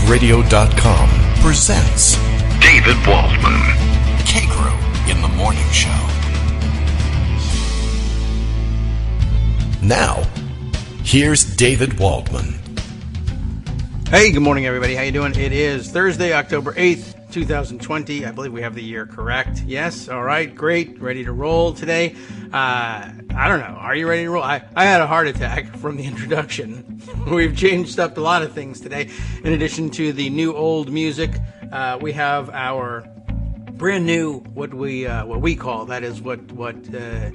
OutbreakRadio.com presents David Waldman. Kagro in the Morning Show. Now, here's David Waldman. Hey, good morning, everybody. How you doing? It is Thursday, October 8th, 2020. I believe we have the year correct. Yes? All right. Great. Ready to roll today. I don't know. Are you ready to roll? I had a heart attack from the introduction. We've changed up a lot of things today. In addition to the new old music, we have our brand new what we call, that is what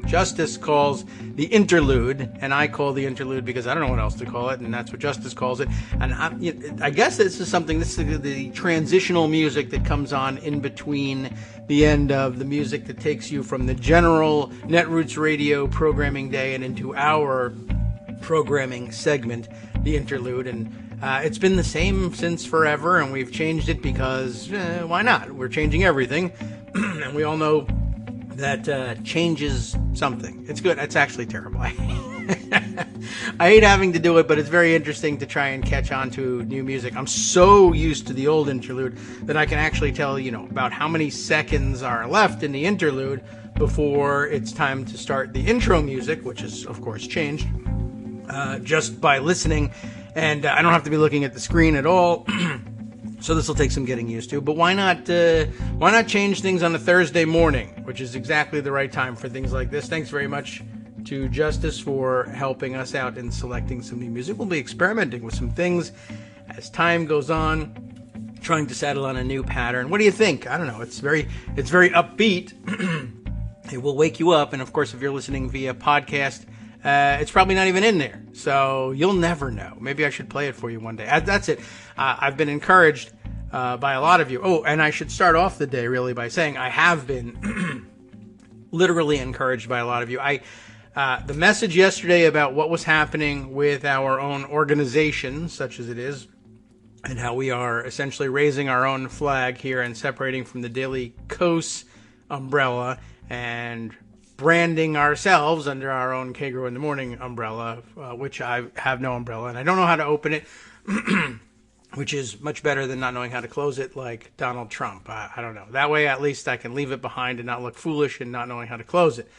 Justice calls the interlude, and I call the interlude because I don't know what else to call it, and that's what Justice calls it. And I guess this is the transitional music that comes on in between the end of the music that takes you from the general Netroots Radio programming day and into our programming segment, the interlude. And it's been the same since forever, and we've changed it because why not? We're changing everything, and we all know that change is something. It's good. It's actually terrible. I hate having to do it, but it's very interesting to try and catch on to new music. I'm so used to the old interlude that I can actually tell, about how many seconds are left in the interlude before it's time to start the intro music, which is, of course, changed just by listening. And I don't have to be looking at the screen at all, so this will take some getting used to. But why not change things on a Thursday morning, which is exactly the right time for things like this. Thanks very much to Justice for helping us out in selecting some new music. We'll be experimenting with some things as time goes on, trying to settle on a new pattern. What do you think? I don't know. It's very upbeat. It will wake you up, and of course, if you're listening via podcast, it's probably not even in there, so you'll never know. Maybe I should play it for you one day. That's it. I've been encouraged by a lot of you. Oh, and I should start off the day really by saying I have been literally encouraged by a lot of you. The message yesterday about what was happening with our own organization, such as it is, and how we are essentially raising our own flag here and separating from the Daily Kos umbrella and branding ourselves under our own Kagro in the Morning umbrella, which I have no umbrella, and I don't know how to open it, which is much better than not knowing how to close it like Donald Trump. I don't know. That way, at least I can leave it behind and not look foolish in not knowing how to close it,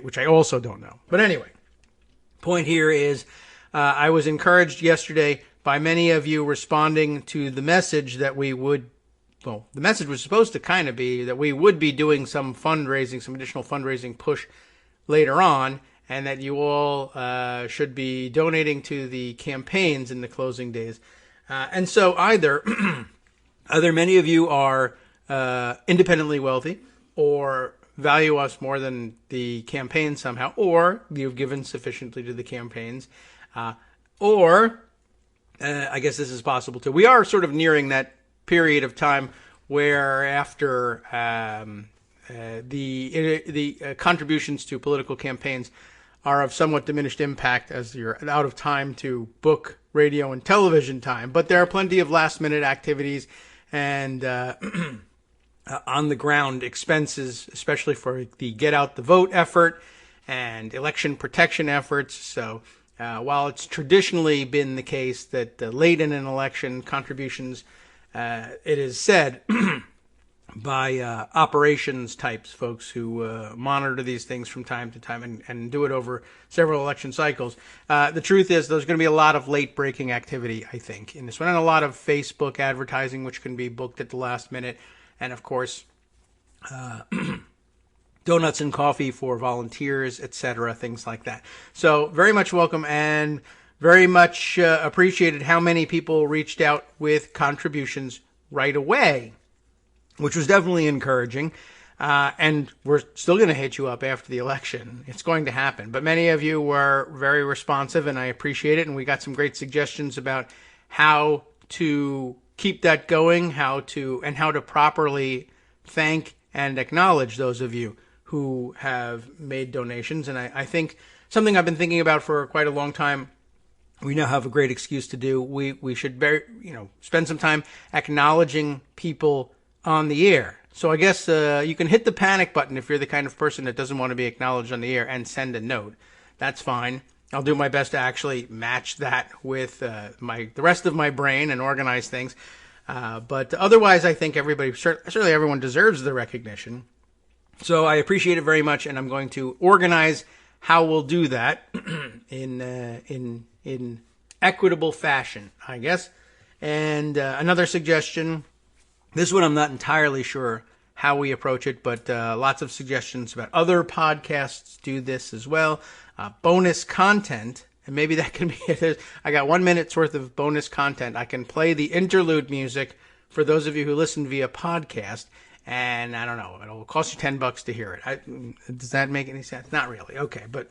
which I also don't know. But anyway, point here is I was encouraged yesterday by many of you responding to the message that we would. Well, the message was supposed to kind of be that we would be doing some fundraising, some additional fundraising push later on, and that you all should be donating to the campaigns in the closing days. And so either many of you are independently wealthy or value us more than the campaign somehow, or you've given sufficiently to the campaigns, or I guess this is possible too. We are sort of nearing that period of time where after the contributions to political campaigns are of somewhat diminished impact as you're out of time to book radio and television time. But there are plenty of last-minute activities and on-the-ground expenses, especially for the Get Out the Vote effort and election protection efforts. So while it's traditionally been the case that late in an election contributions, it is said by operations types, folks who monitor these things from time to time and do it over several election cycles. The truth is there's going to be a lot of late-breaking activity, I think, in this one, and a lot of Facebook advertising, which can be booked at the last minute, and, of course, donuts and coffee for volunteers, etc., things like that. So very much welcome, and very much appreciated how many people reached out with contributions right away, which was definitely encouraging. And we're still going to hit you up after the election. It's going to happen. But many of you were very responsive, and I appreciate it. And we got some great suggestions about how to keep that going, how to properly thank and acknowledge those of you who have made donations. And I think something I've been thinking about for quite a long time, we now have a great excuse to do. We should spend some time acknowledging people on the air. So I guess you can hit the panic button if you're the kind of person that doesn't want to be acknowledged on the air and send a note. That's fine. I'll do my best to actually match that with the rest of my brain and organize things. But otherwise, I think certainly everyone deserves the recognition. So I appreciate it very much, and I'm going to organize how we'll do that in equitable fashion, I guess. And another suggestion, this one I'm not entirely sure how we approach it, but lots of suggestions about other podcasts do this as well. Bonus content, and maybe that can be it. I got 1 minute's worth of bonus content. I can play the interlude music for those of you who listen via podcast, and I don't know, it'll cost you $10 to hear it. Does that make any sense? Not really. Okay, but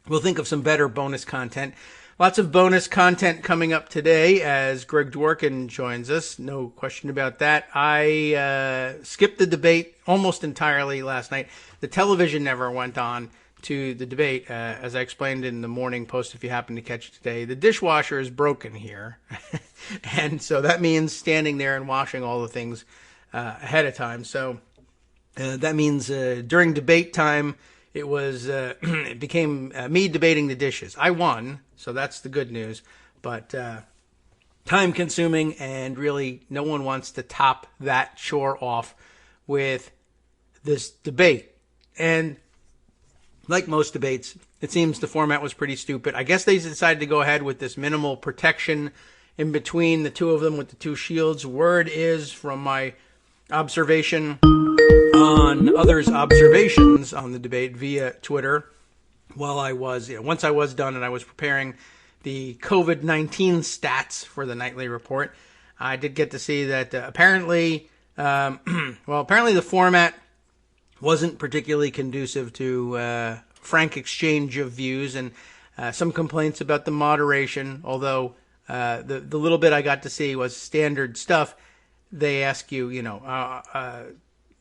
we'll think of some better bonus content. Lots of bonus content coming up today as Greg Dworkin joins us. No question about that. I skipped the debate almost entirely last night. The television never went on to the debate. As I explained in the morning post, if you happen to catch it today, the dishwasher is broken here. And so that means standing there and washing all the things ahead of time. So that means during debate time, it became me debating the dishes. I won, so that's the good news. But time consuming, and really no one wants to top that chore off with this debate. And like most debates, it seems the format was pretty stupid. I guess they decided to go ahead with this minimal protection in between the two of them with the two shields. Word is, from my observation on others' observations on the debate via Twitter, once I was done and I was preparing the COVID-19 stats for the nightly report, I did get to see that apparently the format wasn't particularly conducive to frank exchange of views, and some complaints about the moderation, although the little bit I got to see was standard stuff. They ask you,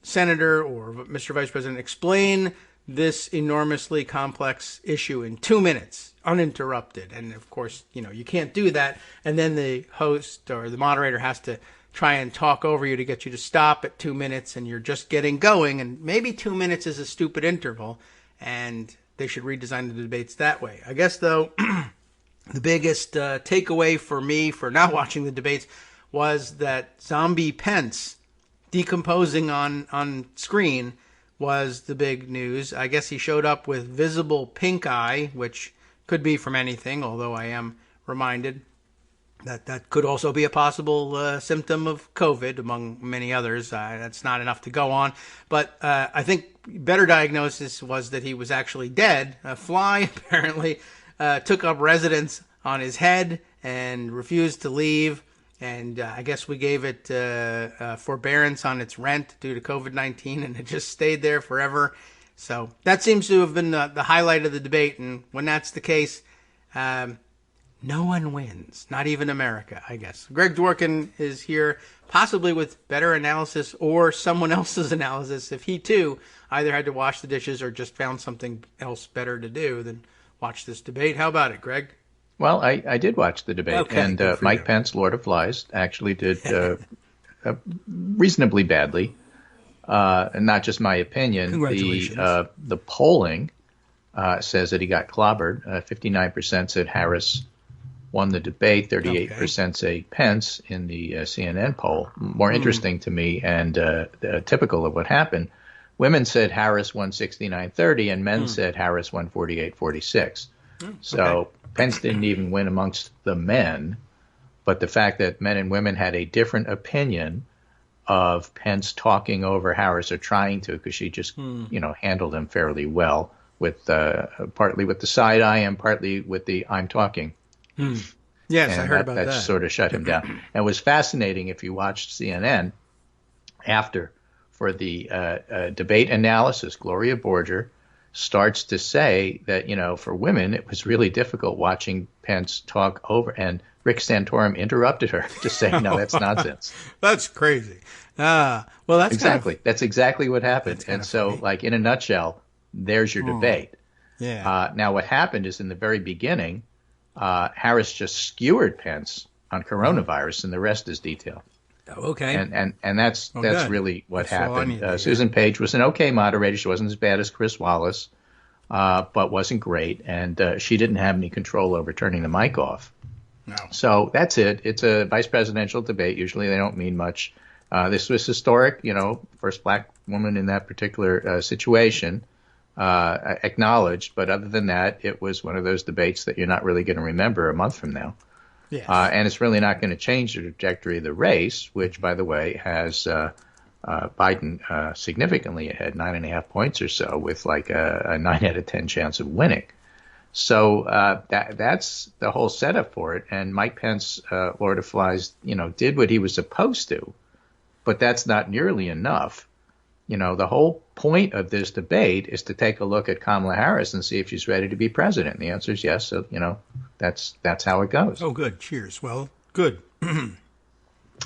Senator or Mr. Vice President, explain this enormously complex issue in 2 minutes, uninterrupted. And of course, you can't do that. And then the host or the moderator has to try and talk over you to get you to stop at 2 minutes, and you're just getting going. And maybe 2 minutes is a stupid interval, and they should redesign the debates that way. I guess, though, the biggest takeaway for me for not watching the debates was that zombie Pence decomposing on screen was the big news. I guess he showed up with visible pink eye, which could be from anything, although I am reminded that could also be a possible symptom of COVID, among many others. That's not enough to go on. But I think better diagnosis was that he was actually dead. A fly apparently took up residence on his head and refused to leave. And I guess we gave it forbearance on its rent due to COVID-19, and it just stayed there forever. So that seems to have been the highlight of the debate. And when that's the case, no one wins, not even America, I guess. Greg Dworkin is here, possibly with better analysis or someone else's analysis, if he too either had to wash the dishes or just found something else better to do than watch this debate. How about it, Greg? Well, I did watch the debate, okay, and Mike Pence, Lord of Lies, actually did reasonably badly. And not just my opinion. Congratulations. The polling says that he got clobbered. 59% said Harris won the debate. 38% say Pence in the CNN poll. More interesting to me and typical of what happened. Women said Harris won 69-30, and men said Harris won 48-46. So Pence didn't even win amongst the men, but the fact that men and women had a different opinion of Pence talking over Harris, or trying to, because she just, handled him fairly well, with partly with the side eye and partly with the I'm talking. Yes, and I heard about that. That sort of shut him down. And it was fascinating if you watched CNN after for the debate analysis. Gloria Borger starts to say that, for women, it was really difficult watching Pence talk over, and Rick Santorum interrupted her to say, no, that's nonsense. That's crazy. Well, that's exactly. That's exactly what happened. And so, funny. in a nutshell, there's your debate. Yeah. Now, what happened is in the very beginning, Harris just skewered Pence on coronavirus, and the rest is detail. Oh, okay. And that's good. really what That's all I happened. need to hear. Susan Page was an okay moderator. She wasn't as bad as Chris Wallace, but wasn't great. And she didn't have any control over turning the mic off. No. So that's it. It's a vice presidential debate. Usually they don't mean much. This was historic, first black woman in that particular situation, acknowledged. But other than that, it was one of those debates that you're not really going to remember a month from now. Yes. And it's really not going to change the trajectory of the race, which, by the way, has Biden significantly ahead, 9.5 points or so, with like a 9 out of 10 chance of winning. So that's the whole setup for it. And Mike Pence, Lord of Flies, did what he was supposed to, but that's not nearly enough. The whole point of this debate is to take a look at Kamala Harris and see if she's ready to be president. And the answer is yes. So, that's how it goes. Oh, good. Cheers. Well, good.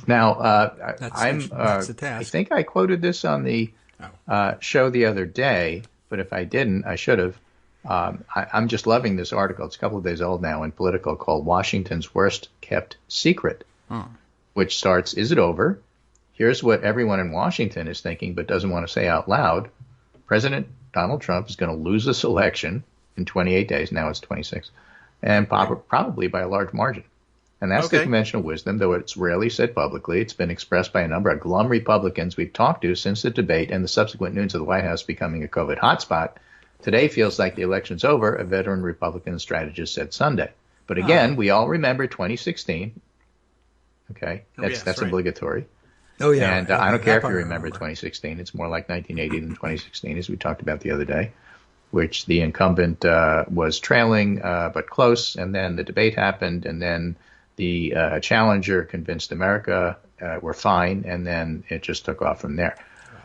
Now, that's the task. I think I quoted this on the show the other day, but if I didn't, I should have. I'm just loving this article. It's a couple of days old now in Politico called Washington's Worst Kept Secret, which starts, is it over? Here's what everyone in Washington is thinking but doesn't want to say out loud. President Donald Trump is going to lose this election in 28 days. Now it's 26. And probably by a large margin. And that's the conventional wisdom, though it's rarely said publicly. It's been expressed by a number of glum Republicans we've talked to since the debate and the subsequent news of the White House becoming a COVID hotspot. Today feels like the election's over, a veteran Republican strategist said Sunday. But again, we all remember 2016. Okay, that's right. Obligatory. Oh, yeah. And I don't care if you remember 2016. It's more like 1980 than 2016, as we talked about the other day, which the incumbent was trailing but close. And then the debate happened, and then the challenger convinced America we're fine, and then it just took off from there.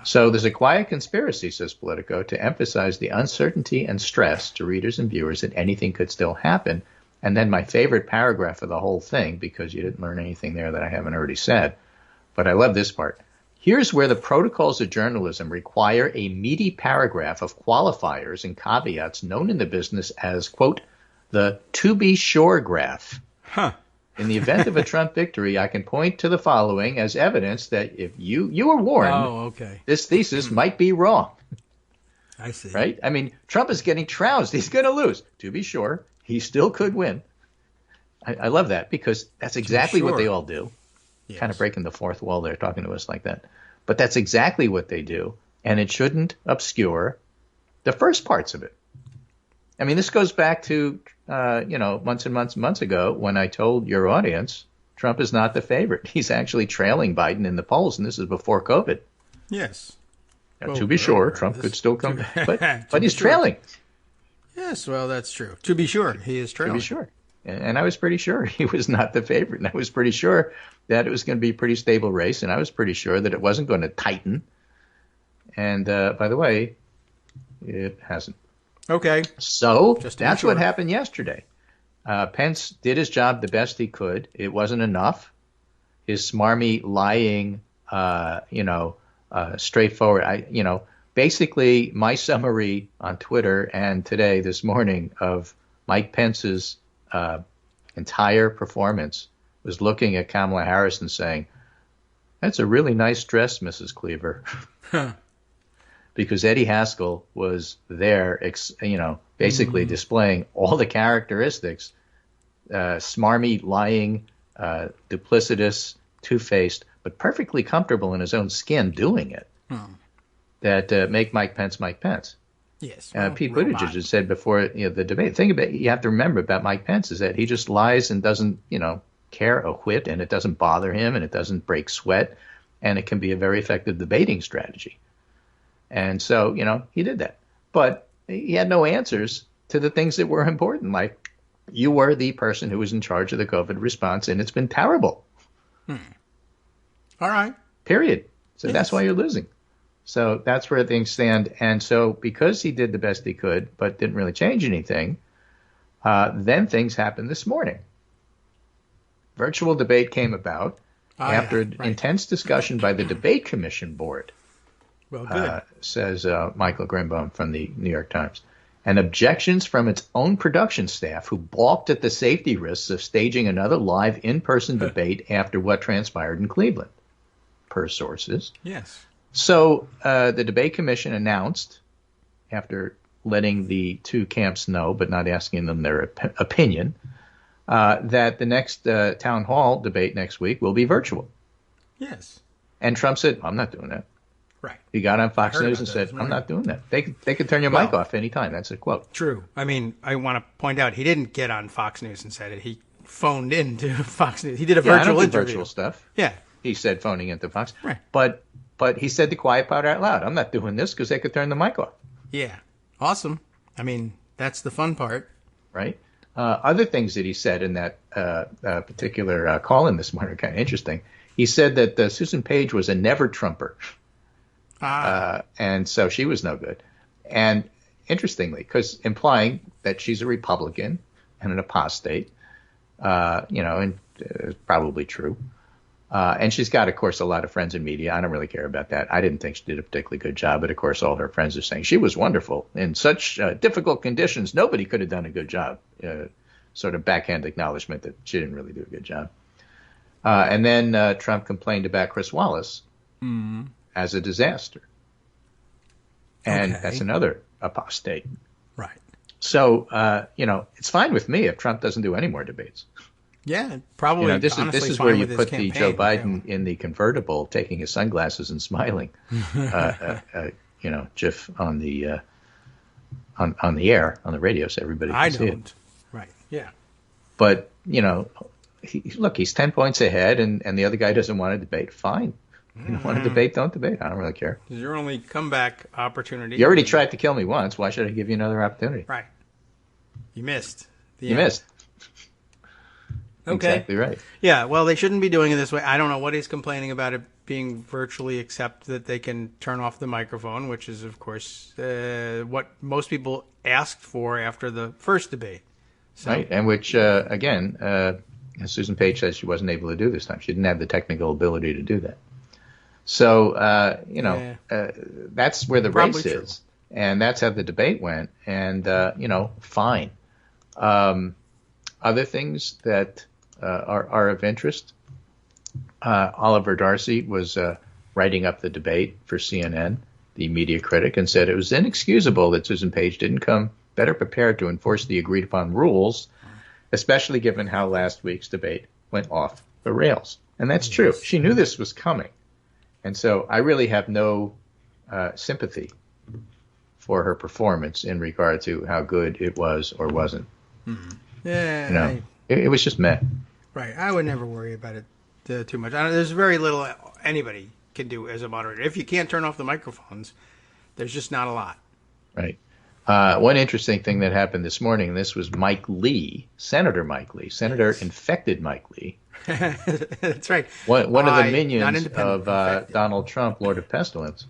So there's a quiet conspiracy, says Politico, to emphasize the uncertainty and stress to readers and viewers that anything could still happen. And then my favorite paragraph of the whole thing, because you didn't learn anything there that I haven't already said, but I love this part. Here's where the protocols of journalism require a meaty paragraph of qualifiers and caveats known in the business as, quote, the to be sure graph. Huh. In the event of a Trump victory, I can point to the following as evidence that if you were warned, this thesis might be wrong. I see. Right? I mean, Trump is getting trounced. He's going to lose. To be sure, he still could win. I love that because that's exactly what they all do. Yes. Kind of breaking the fourth wall there, talking to us like that. But that's exactly what they do, and it shouldn't obscure the first parts of it. I mean, this goes back to, months and months and months ago when I told your audience Trump is not the favorite. He's actually trailing Biden in the polls, and this is before COVID. Yes. Now, to be sure, Trump could still come, but he's trailing. Yes, well, that's true. To be sure, he is trailing. To be sure. And I was pretty sure he was not the favorite, and I was pretty sure that it was going to be a pretty stable race, and I was pretty sure that it wasn't going to tighten. And, by the way, it hasn't. Okay. So that's what happened yesterday. Pence did his job the best he could. It wasn't enough. His smarmy, lying, straightforward. Basically my summary on Twitter and today, this morning, of Mike Pence's entire performance was looking at Kamala Harris and saying, "That's a really nice dress, Mrs. Cleaver." Because Eddie Haskell was there, basically displaying all the characteristics, smarmy, lying, duplicitous, two-faced, but perfectly comfortable in his own skin doing it, that make Mike Pence Mike Pence. Yes. Pete Buttigieg has said before the debate, thing about you have to remember about Mike Pence is that he just lies and doesn't, care a whit, and it doesn't bother him, and it doesn't break sweat, and it can be a very effective debating strategy. And so, he did that. But he had no answers to the things that were important, like you were the person who was in charge of the COVID response, and it's been terrible. All right. Period. So that's why you're losing. So that's where things stand. And so because he did the best he could, but didn't really change anything, then things happened this morning. Virtual debate came about after intense discussion by the Debate Commission Board. Well, good. Says Michael Grimbaum from the New York Times. And objections from its own production staff who balked at the safety risks of staging another live in-person debate after what transpired in Cleveland, per sources. Yes. So the Debate Commission announced, after letting the two camps know but not asking them their opinion, that the next town hall debate next week will be virtual. Yes. And Trump said, I'm not doing that. Right. He got on Fox I heard News about and that said, this I'm morning. not doing that. They could turn your mic off anytime. That's a quote. True. I mean, I want to point out he didn't get on Fox News and said it. He phoned in to Fox News. He did a Yeah, I virtual don't do interview. virtual stuff. Yeah. He said phoning into Fox. Right. But he said the quiet part out loud. I'm not doing this because they could turn the mic off. Yeah. Awesome. I mean, that's the fun part. Right. Other things that he said in that particular call-in this morning are kind of interesting. He said that Susan Page was a never-Trumper. And so she was no good. And interestingly, because implying that she's a Republican and an apostate, and probably true. And she's got, of course, a lot of friends in media. I don't really care about that. I didn't think she did a particularly good job, but of course, all her friends are saying she was wonderful in such difficult conditions. Nobody could have done a good job. Sort of backhand acknowledgement that she didn't really do a good job. And then Trump complained about Chris Wallace as a disaster. And that's another apostate. Right. So, it's fine with me if Trump doesn't do any more debates. Yeah, probably. This is where you put the Joe Biden in the convertible, taking his sunglasses and smiling, GIF on the on the air, on the radio, so everybody can see it. Right. Yeah. But he's 10 points ahead, and the other guy doesn't want to debate. Fine. You don't want to debate? Don't debate. I don't really care. It's your only comeback opportunity. You already tried to kill me once. Why should I give you another opportunity? Right. You missed. You missed. Okay. Exactly right. Yeah, well, they shouldn't be doing it this way. I don't know what he's complaining about it being virtually, except that they can turn off the microphone, which is, of course, what most people asked for after the first debate. So, right, and which, again, Susan Page says she wasn't able to do this time. She didn't have the technical ability to do that. So, that's where the race is. And that's how the debate went. And, fine. Other things that are of interest. Oliver Darcy was writing up the debate for CNN, the media critic, and said it was inexcusable that Susan Page didn't come better prepared to enforce the agreed-upon rules, especially given how last week's debate went off the rails. And that's true. She knew this was coming. And so I really have no sympathy for her performance in regard to how good it was or wasn't. Mm-hmm. Yeah. It was just meh. Right. I would never worry about it too much. There's very little anybody can do as a moderator. If you can't turn off the microphones, there's just not a lot. Right. One interesting thing that happened this morning, and this was Mike Lee, Senator Mike Lee, Senator-infected Mike Lee. That's right. One of the minions of Donald Trump, Lord of Pestilence,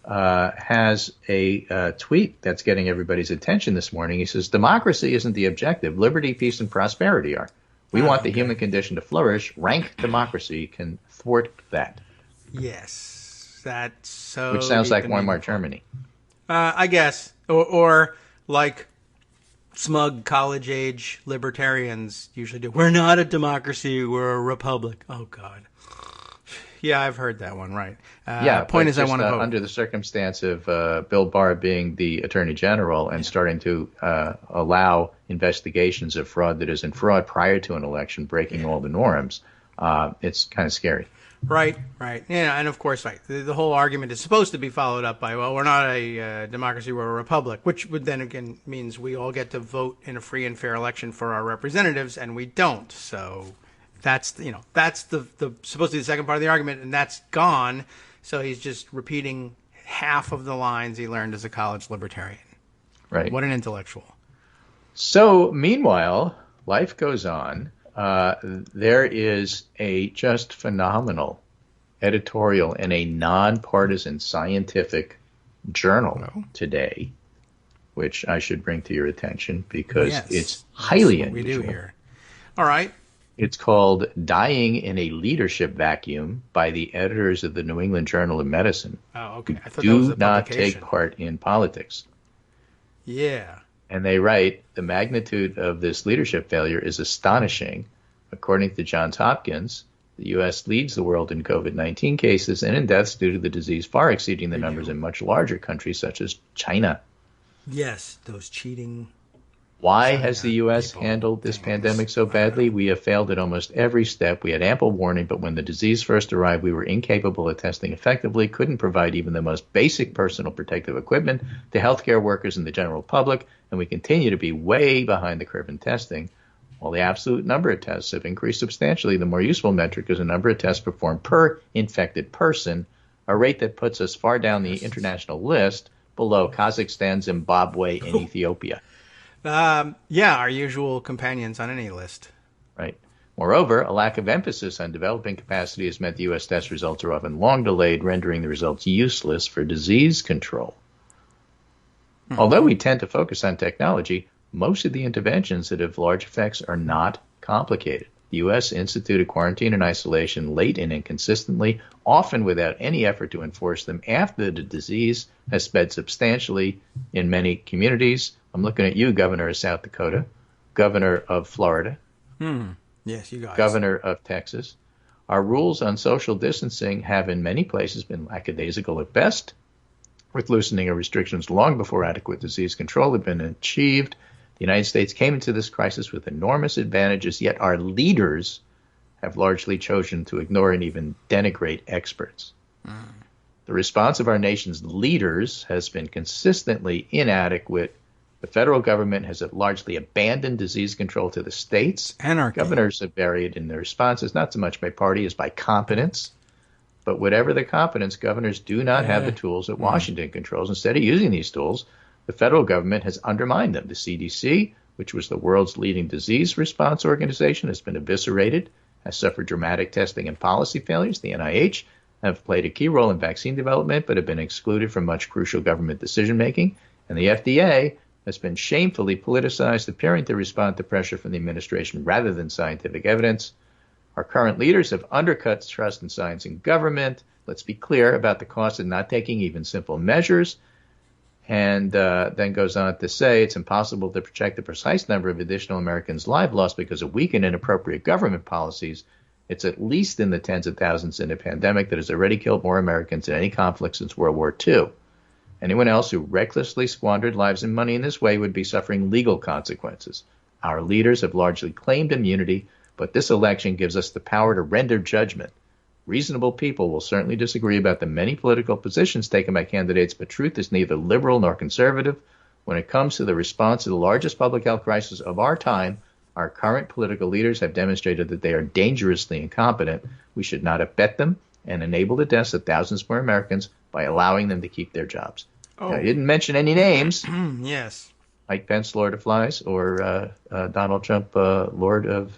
has a tweet that's getting everybody's attention this morning. He says, democracy isn't the objective. Liberty, peace, and prosperity are. We want the human condition to flourish. Rank democracy can thwart that. Yes. That's so... Which sounds like Weimar Germany. I guess. Or like smug college-age libertarians usually do. We're not a democracy. We're a republic. Oh, God. Yeah, I've heard that one, right. Point is, I want to vote. Under the circumstance of Bill Barr being the Attorney General and starting to allow investigations of fraud that isn't fraud prior to an election, breaking all the norms, it's kind of scary. Right. Yeah, and of course, right. The whole argument is supposed to be followed up by, well, we're not a democracy, we're a republic, which would then again means we all get to vote in a free and fair election for our representatives, and we don't. So that's the supposed to be the second part of the argument, and that's gone. So he's just repeating half of the lines he learned as a college libertarian. Right. What an intellectual. So meanwhile, life goes on. There is a just phenomenal editorial in a nonpartisan scientific journal today, which I should bring to your attention because it's highly unusual. We do here. All right. It's called Dying in a Leadership Vacuum by the editors of the New England Journal of Medicine. Oh, okay. I thought do that was a not publication. take part in politics. Yeah. And they write, the magnitude of this leadership failure is astonishing. According to Johns Hopkins, the U.S. leads the world in COVID-19 cases and in deaths due to the disease, far exceeding the numbers in much larger countries such as China. Yes, those cheating Why has the U.S. handled this pandemic so badly? We have failed at almost every step. We had ample warning, but when the disease first arrived, we were incapable of testing effectively, couldn't provide even the most basic personal protective equipment to healthcare workers and the general public, and we continue to be way behind the curve in testing. While the absolute number of tests have increased substantially, the more useful metric is the number of tests performed per infected person, a rate that puts us far down the international list below Kazakhstan, Zimbabwe, and Ethiopia. Our usual companions on any list. Right. Moreover, a lack of emphasis on developing capacity has meant the U.S. test results are often long delayed, rendering the results useless for disease control. Mm-hmm. Although we tend to focus on technology, most of the interventions that have large effects are not complicated. The U.S. instituted quarantine and isolation late and inconsistently, often without any effort to enforce them after the disease has spread substantially in many communities. I'm looking at you, Governor of South Dakota, Governor of Florida. Yes, you guys. Governor of Texas. Our rules on social distancing have in many places been lackadaisical at best, with loosening of restrictions long before adequate disease control had been achieved. The United States came into this crisis with enormous advantages, yet our leaders have largely chosen to ignore and even denigrate experts. The response of our nation's leaders has been consistently inadequate. The federal government has largely abandoned disease control to the states. Anarchy. Governors have varied in their responses, not so much by party as by competence. But whatever the competence, governors do not have the tools that Washington controls. Instead of using these tools, the federal government has undermined them. The CDC, which was the world's leading disease response organization, has been eviscerated, has suffered dramatic testing and policy failures. The NIH have played a key role in vaccine development, but have been excluded from much crucial government decision-making. And the FDA has been shamefully politicized, appearing to respond to pressure from the administration rather than scientific evidence. Our current leaders have undercut trust in science and government. Let's be clear about the cost of not taking even simple measures. And then goes on to say it's impossible to project the precise number of additional Americans' lives lost because of weak and inappropriate government policies. It's at least in the tens of thousands in a pandemic that has already killed more Americans in any conflict since World War II. Anyone else who recklessly squandered lives and money in this way would be suffering legal consequences. Our leaders have largely claimed immunity, but this election gives us the power to render judgment. Reasonable people will certainly disagree about the many political positions taken by candidates, but truth is neither liberal nor conservative. When it comes to the response to the largest public health crisis of our time, our current political leaders have demonstrated that they are dangerously incompetent. We should not abet them and enable the deaths of thousands more Americans by allowing them to keep their jobs. Now, I didn't mention any names. Yes. Mike Pence, Lord of Flies, or Donald Trump, Lord of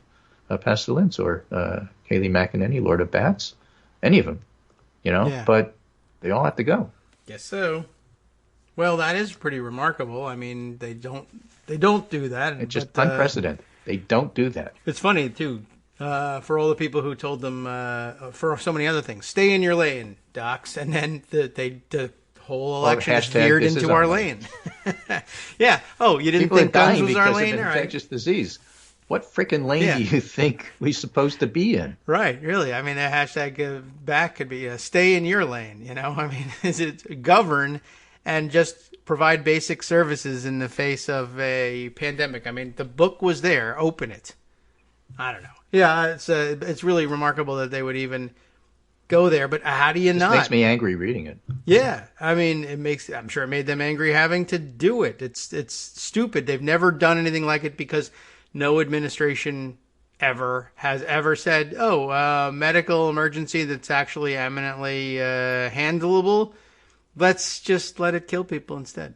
Pestilence, or Kayleigh McEnany, Lord of Bats. Any of them, but they all have to go. Guess so. Well, that is pretty remarkable. I mean, they don't do that. It's just unprecedented. They don't do that. It's funny, too, for all the people who told them, for so many other things, stay in your lane, docs, and then the whole election is veered into our lane. Yeah. Oh, you didn't People think guns was our because lane? Of All infectious disease. What frickin' lane do you think we're supposed to be in? Right, really. I mean, the hashtag back could be stay in your lane, I mean, is it govern and just provide basic services in the face of a pandemic? I mean, the book was there. Open it. I don't know. Yeah, it's really remarkable that they would even go there, but how do you not? It makes me angry reading it. Yeah, I mean, I'm sure it made them angry having to do it. It's stupid. They've never done anything like it because no administration has ever said, medical emergency that's actually eminently handleable, let's just let it kill people instead.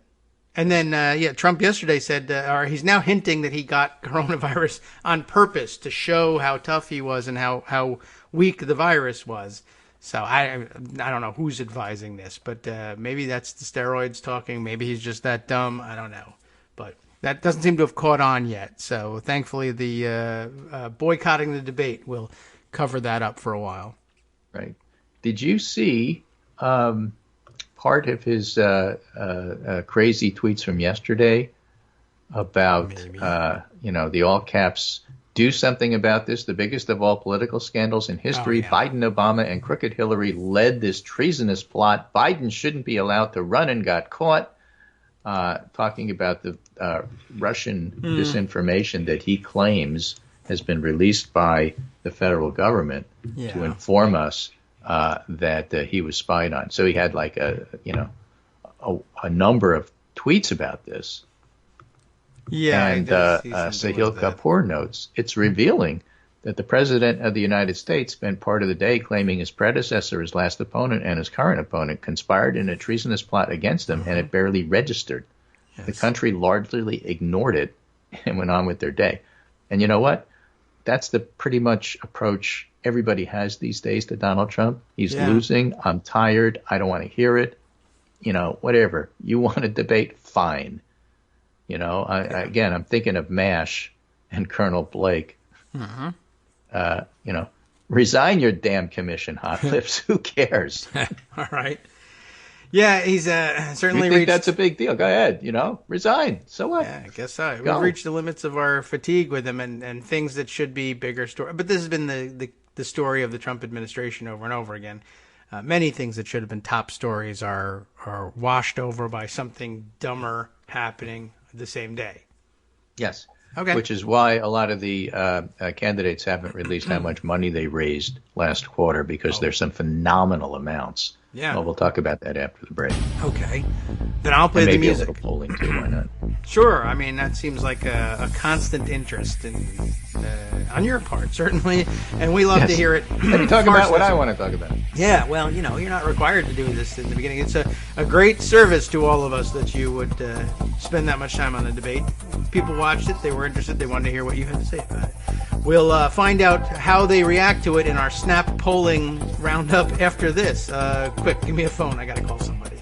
And then, Trump yesterday said, or he's now hinting that he got coronavirus on purpose to show how tough he was and how weak the virus was. So I don't know who's advising this, but maybe that's the steroids talking. Maybe he's just that dumb. I don't know. But that doesn't seem to have caught on yet. So thankfully the boycotting the debate will cover that up for a while. Right. Did you see part of his crazy tweets from yesterday about, the all caps, do something about this, the biggest of all political scandals in history. Biden, Obama, and crooked Hillary led this treasonous plot. Biden shouldn't be allowed to run and got caught. talking about the Russian disinformation that he claims has been released by the federal government to inform us that he was spied on. So he had like a number of tweets about this. Yeah, and Sahil Kapoor notes, it's revealing that the president of the United States spent part of the day claiming his predecessor, his last opponent, and his current opponent conspired in a treasonous plot against him, and it barely registered. Yes. The country largely ignored it and went on with their day. And you know what? That's the pretty much approach everybody has these days to Donald Trump. He's losing. I'm tired. I don't want to hear it. Whatever. You want to debate? Fine. Again, I'm thinking of MASH and Colonel Blake. Resign your damn commission, Hot Lips. Who cares? All right. Yeah, he's certainly you think that's a big deal. Go ahead, resign. So what? Yeah, I guess so. We've reached the limits of our fatigue with him and things that should be bigger story. But this has been the story of the Trump administration over and over again. Many things that should have been top stories are washed over by something dumber happening the same day. Yes. Okay. Which is why a lot of the candidates haven't released how much money they raised last quarter, because there's some phenomenal amounts. Yeah. Well, we'll talk about that after the break. Okay. Then I'll play the music. Maybe a little polling too. Why not? Sure. I mean, that seems like a constant interest on your part, certainly, and we love to hear it. Let me talk about what I want to talk about. Yeah. Well, you're not required to do this in the beginning. It's a great service to all of us that you would spend that much time on the debate. People watched it. They were interested. They wanted to hear what you had to say about it. We'll find out how they react to it in our Snap polling roundup after this. Quick, give me a phone. I got to call somebody.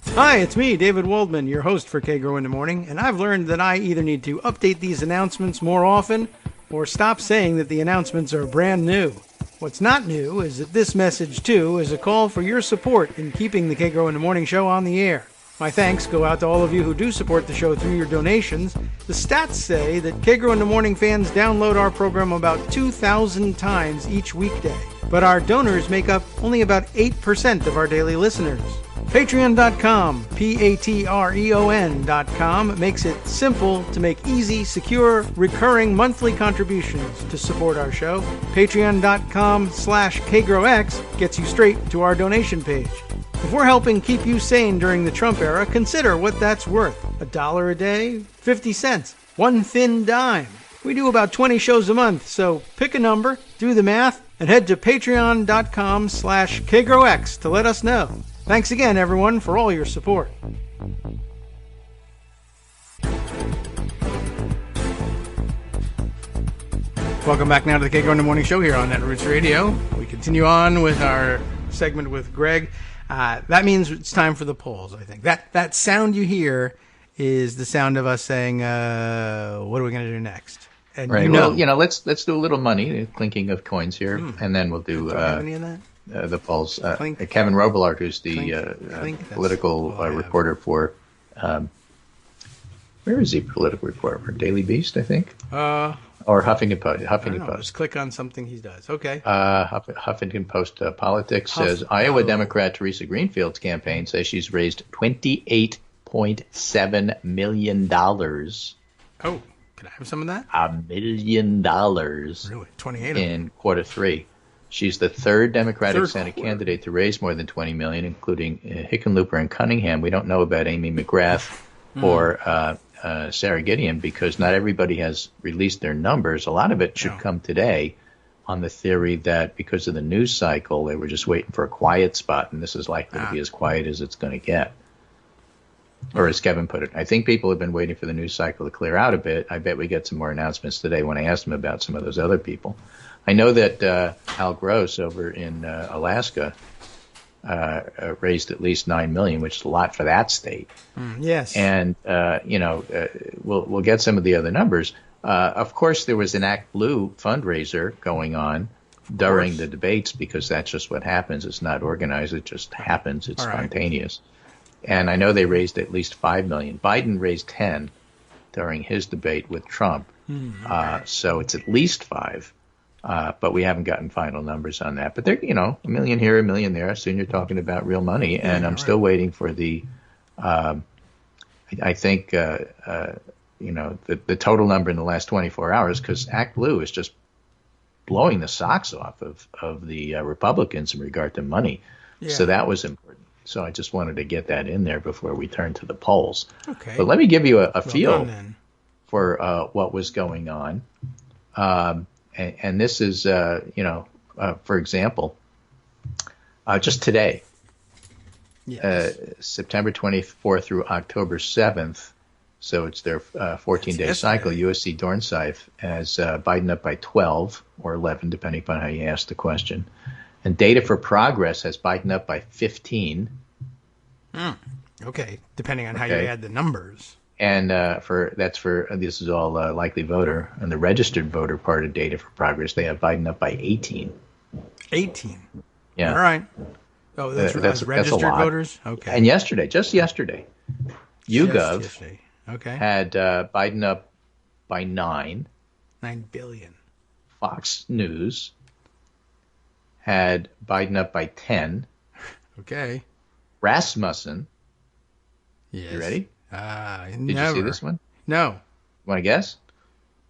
Hi, it's me, David Waldman, your host for Kagro in the Morning, and I've learned that I either need to update these announcements more often or stop saying that the announcements are brand new. What's not new is that this message, too, is a call for your support in keeping the Kagro in the Morning show on the air. My thanks go out to all of you who do support the show through your donations. The stats say that Kagro in the Morning fans download our program about 2,000 times each weekday, but our donors make up only about 8% of our daily listeners. Patreon.com, Patreon.com, makes it simple to make easy, secure, recurring monthly contributions to support our show. Patreon.com/KagroX gets you straight to our donation page. If we're helping keep you sane during the Trump era, consider what that's worth. $1 a day? 50 cents? One thin dime? We do about 20 shows a month, so pick a number, do the math, and head to patreon.com/KagroX to let us know. Thanks again, everyone, for all your support. Welcome back now to the Kagro in the Morning Show here on Netroots Radio. We continue on with our segment with Greg. That means it's time for the polls, I think. That sound you hear is the sound of us saying, what are we going to do next? And right. Well, let's do a little money, clinking of coins here, and then we'll do any of that? The polls. Kevin Robillard, who's the political reporter for, where is he? Political reporter for Daily Beast, I think. Or Huffington Post. Just click on something he does. Okay. Huffington Post Politics says Iowa Democrat Teresa Greenfield's campaign says she's raised $28.7 million. Oh, can I have some of that? $1 million. Really? 28 in quarter three. She's the third Democratic Senate candidate to raise more than $20 million, including Hickenlooper and Cunningham. We don't know about Amy McGrath or Sarah Gideon, because not everybody has released their numbers. A lot of it should come today on the theory that because of the news cycle, they were just waiting for a quiet spot, and this is likely to be as quiet as it's going to get. Or as Kevin put it, I think people have been waiting for the news cycle to clear out a bit. I bet we get some more announcements today when I asked them about some of those other people. I know that Al Gross over in Alaska raised at least $9 million, which is a lot for that state. Yes. And, we'll get some of the other numbers. Of course, there was an Act Blue fundraiser going on during the debates, because that's just what happens. It's not organized. It just happens. It's spontaneous. And I know they raised at least $5 million. Biden raised 10 during his debate with Trump. So it's at least 5. But we haven't gotten final numbers on that. But they're, $1 million here, $1 million there. Soon you're talking about real money. And I'm still waiting for the I think the total number in the last 24 hours, because Act Blue is just blowing the socks off of the Republicans in regard to money. Yeah. So that was important. So I just wanted to get that in there before we turn to the polls. Okay. But let me give you a feel for what was going on. And this is, for example, just today, September 24th through October 7th, so it's their 14-day cycle, USC Dornsife has Biden up by 12 or 11, depending upon how you ask the question. And Data for Progress has Biden up by 15. Okay, depending on how you add the numbers. And this is all likely voter. And the registered voter part of Data for Progress, they have Biden up by 18. 18? Yeah. All right. Oh, that's registered voters? Okay. And just yesterday, YouGov had Biden up by 9. 9 billion. Fox News had Biden up by 10. Okay. Rasmussen. Yes. You ready? Did you see this one? No. Want to guess?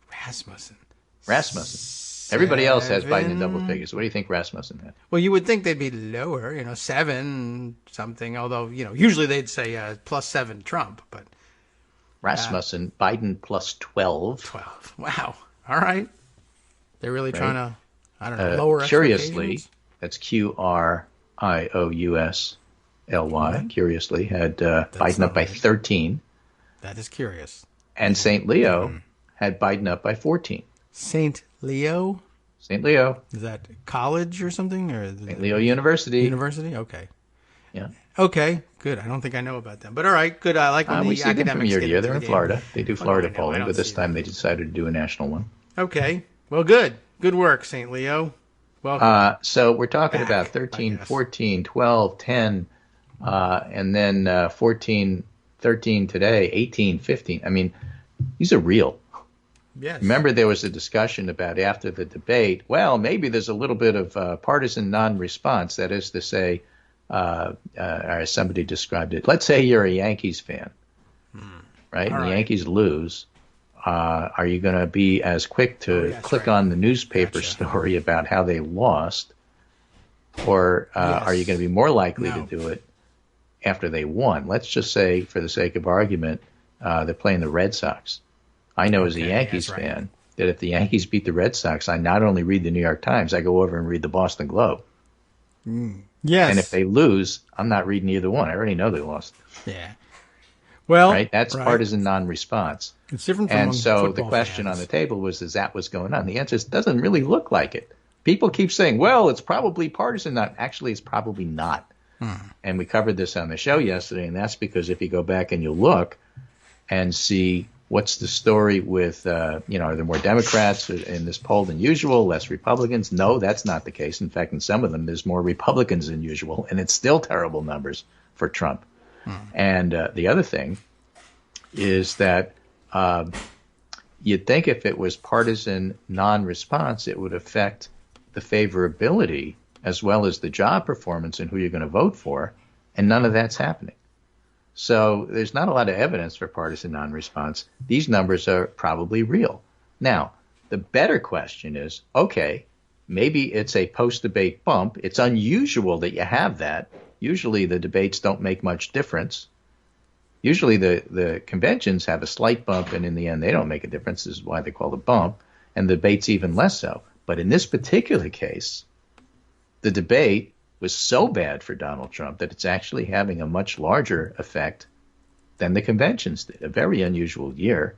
Rasmussen. Everybody else has Biden in double figures. What do you think Rasmussen had? Well, you would think they'd be lower, 7 something, although, usually they'd say plus 7 Trump, but. Rasmussen, Biden plus 12. 12. Wow. All right. They're really trying to, lower curiously, expectations. That's Qriously, curiously, had Biden up by 13. That is curious. And St. Leo had Biden up by 14. St. Leo? St. Leo. Is that college or something? Or St. Leo University. University? Okay. Yeah. Okay, good. I don't think I know about them. But all right, good. I like when we the see them from academics year to year. They're in game. Florida. They do Florida polling, but this time they decided to do a national one. Okay. Well, good. Good work, St. Leo. Welcome. So we're talking about 13, 14, 12, 10, and then 14, 13 today, 18, 15. I mean, these are real. Yes. Remember, there was a discussion about after the debate, well, maybe there's a little bit of partisan non-response. That is to say, as somebody described it, let's say you're a Yankees fan, right? And the Yankees lose. Are you going to be as quick to click on the newspaper story about how they lost? Or are you going to be more likely to do it after they won? Let's just say, for the sake of argument, they're playing the Red Sox. I know as a Yankees fan that if the Yankees beat the Red Sox, I not only read the New York Times, I go over and read the Boston Globe. Yes. And if they lose, I'm not reading either one. I already know they lost. Yeah. Well, right? That's partisan non-response. It's different from And so the question on the table was, is that what's going on? The answer is, it doesn't really look like it. People keep saying, well, it's probably partisan. Actually, it's probably not. And we covered this on the show yesterday, and that's because if you go back and you look and see what's the story with, are there more Democrats in this poll than usual, less Republicans? No, that's not the case. In fact, in some of them, there's more Republicans than usual, and it's still terrible numbers for Trump. And the other thing is that you'd think if it was partisan non-response, it would affect the favorability as well as the job performance and who you're going to vote for, and none of that's happening. So there's not a lot of evidence for partisan non-response. These numbers are probably real. Now, the better question is, okay, maybe it's a post-debate bump. It's unusual that you have that. Usually the debates don't make much difference. Usually the conventions have a slight bump, and in the end they don't make a difference. This is why they call it a bump, and the debates even less so. But in this particular case, the debate was so bad for Donald Trump that it's actually having a much larger effect than the conventions did. A very unusual year.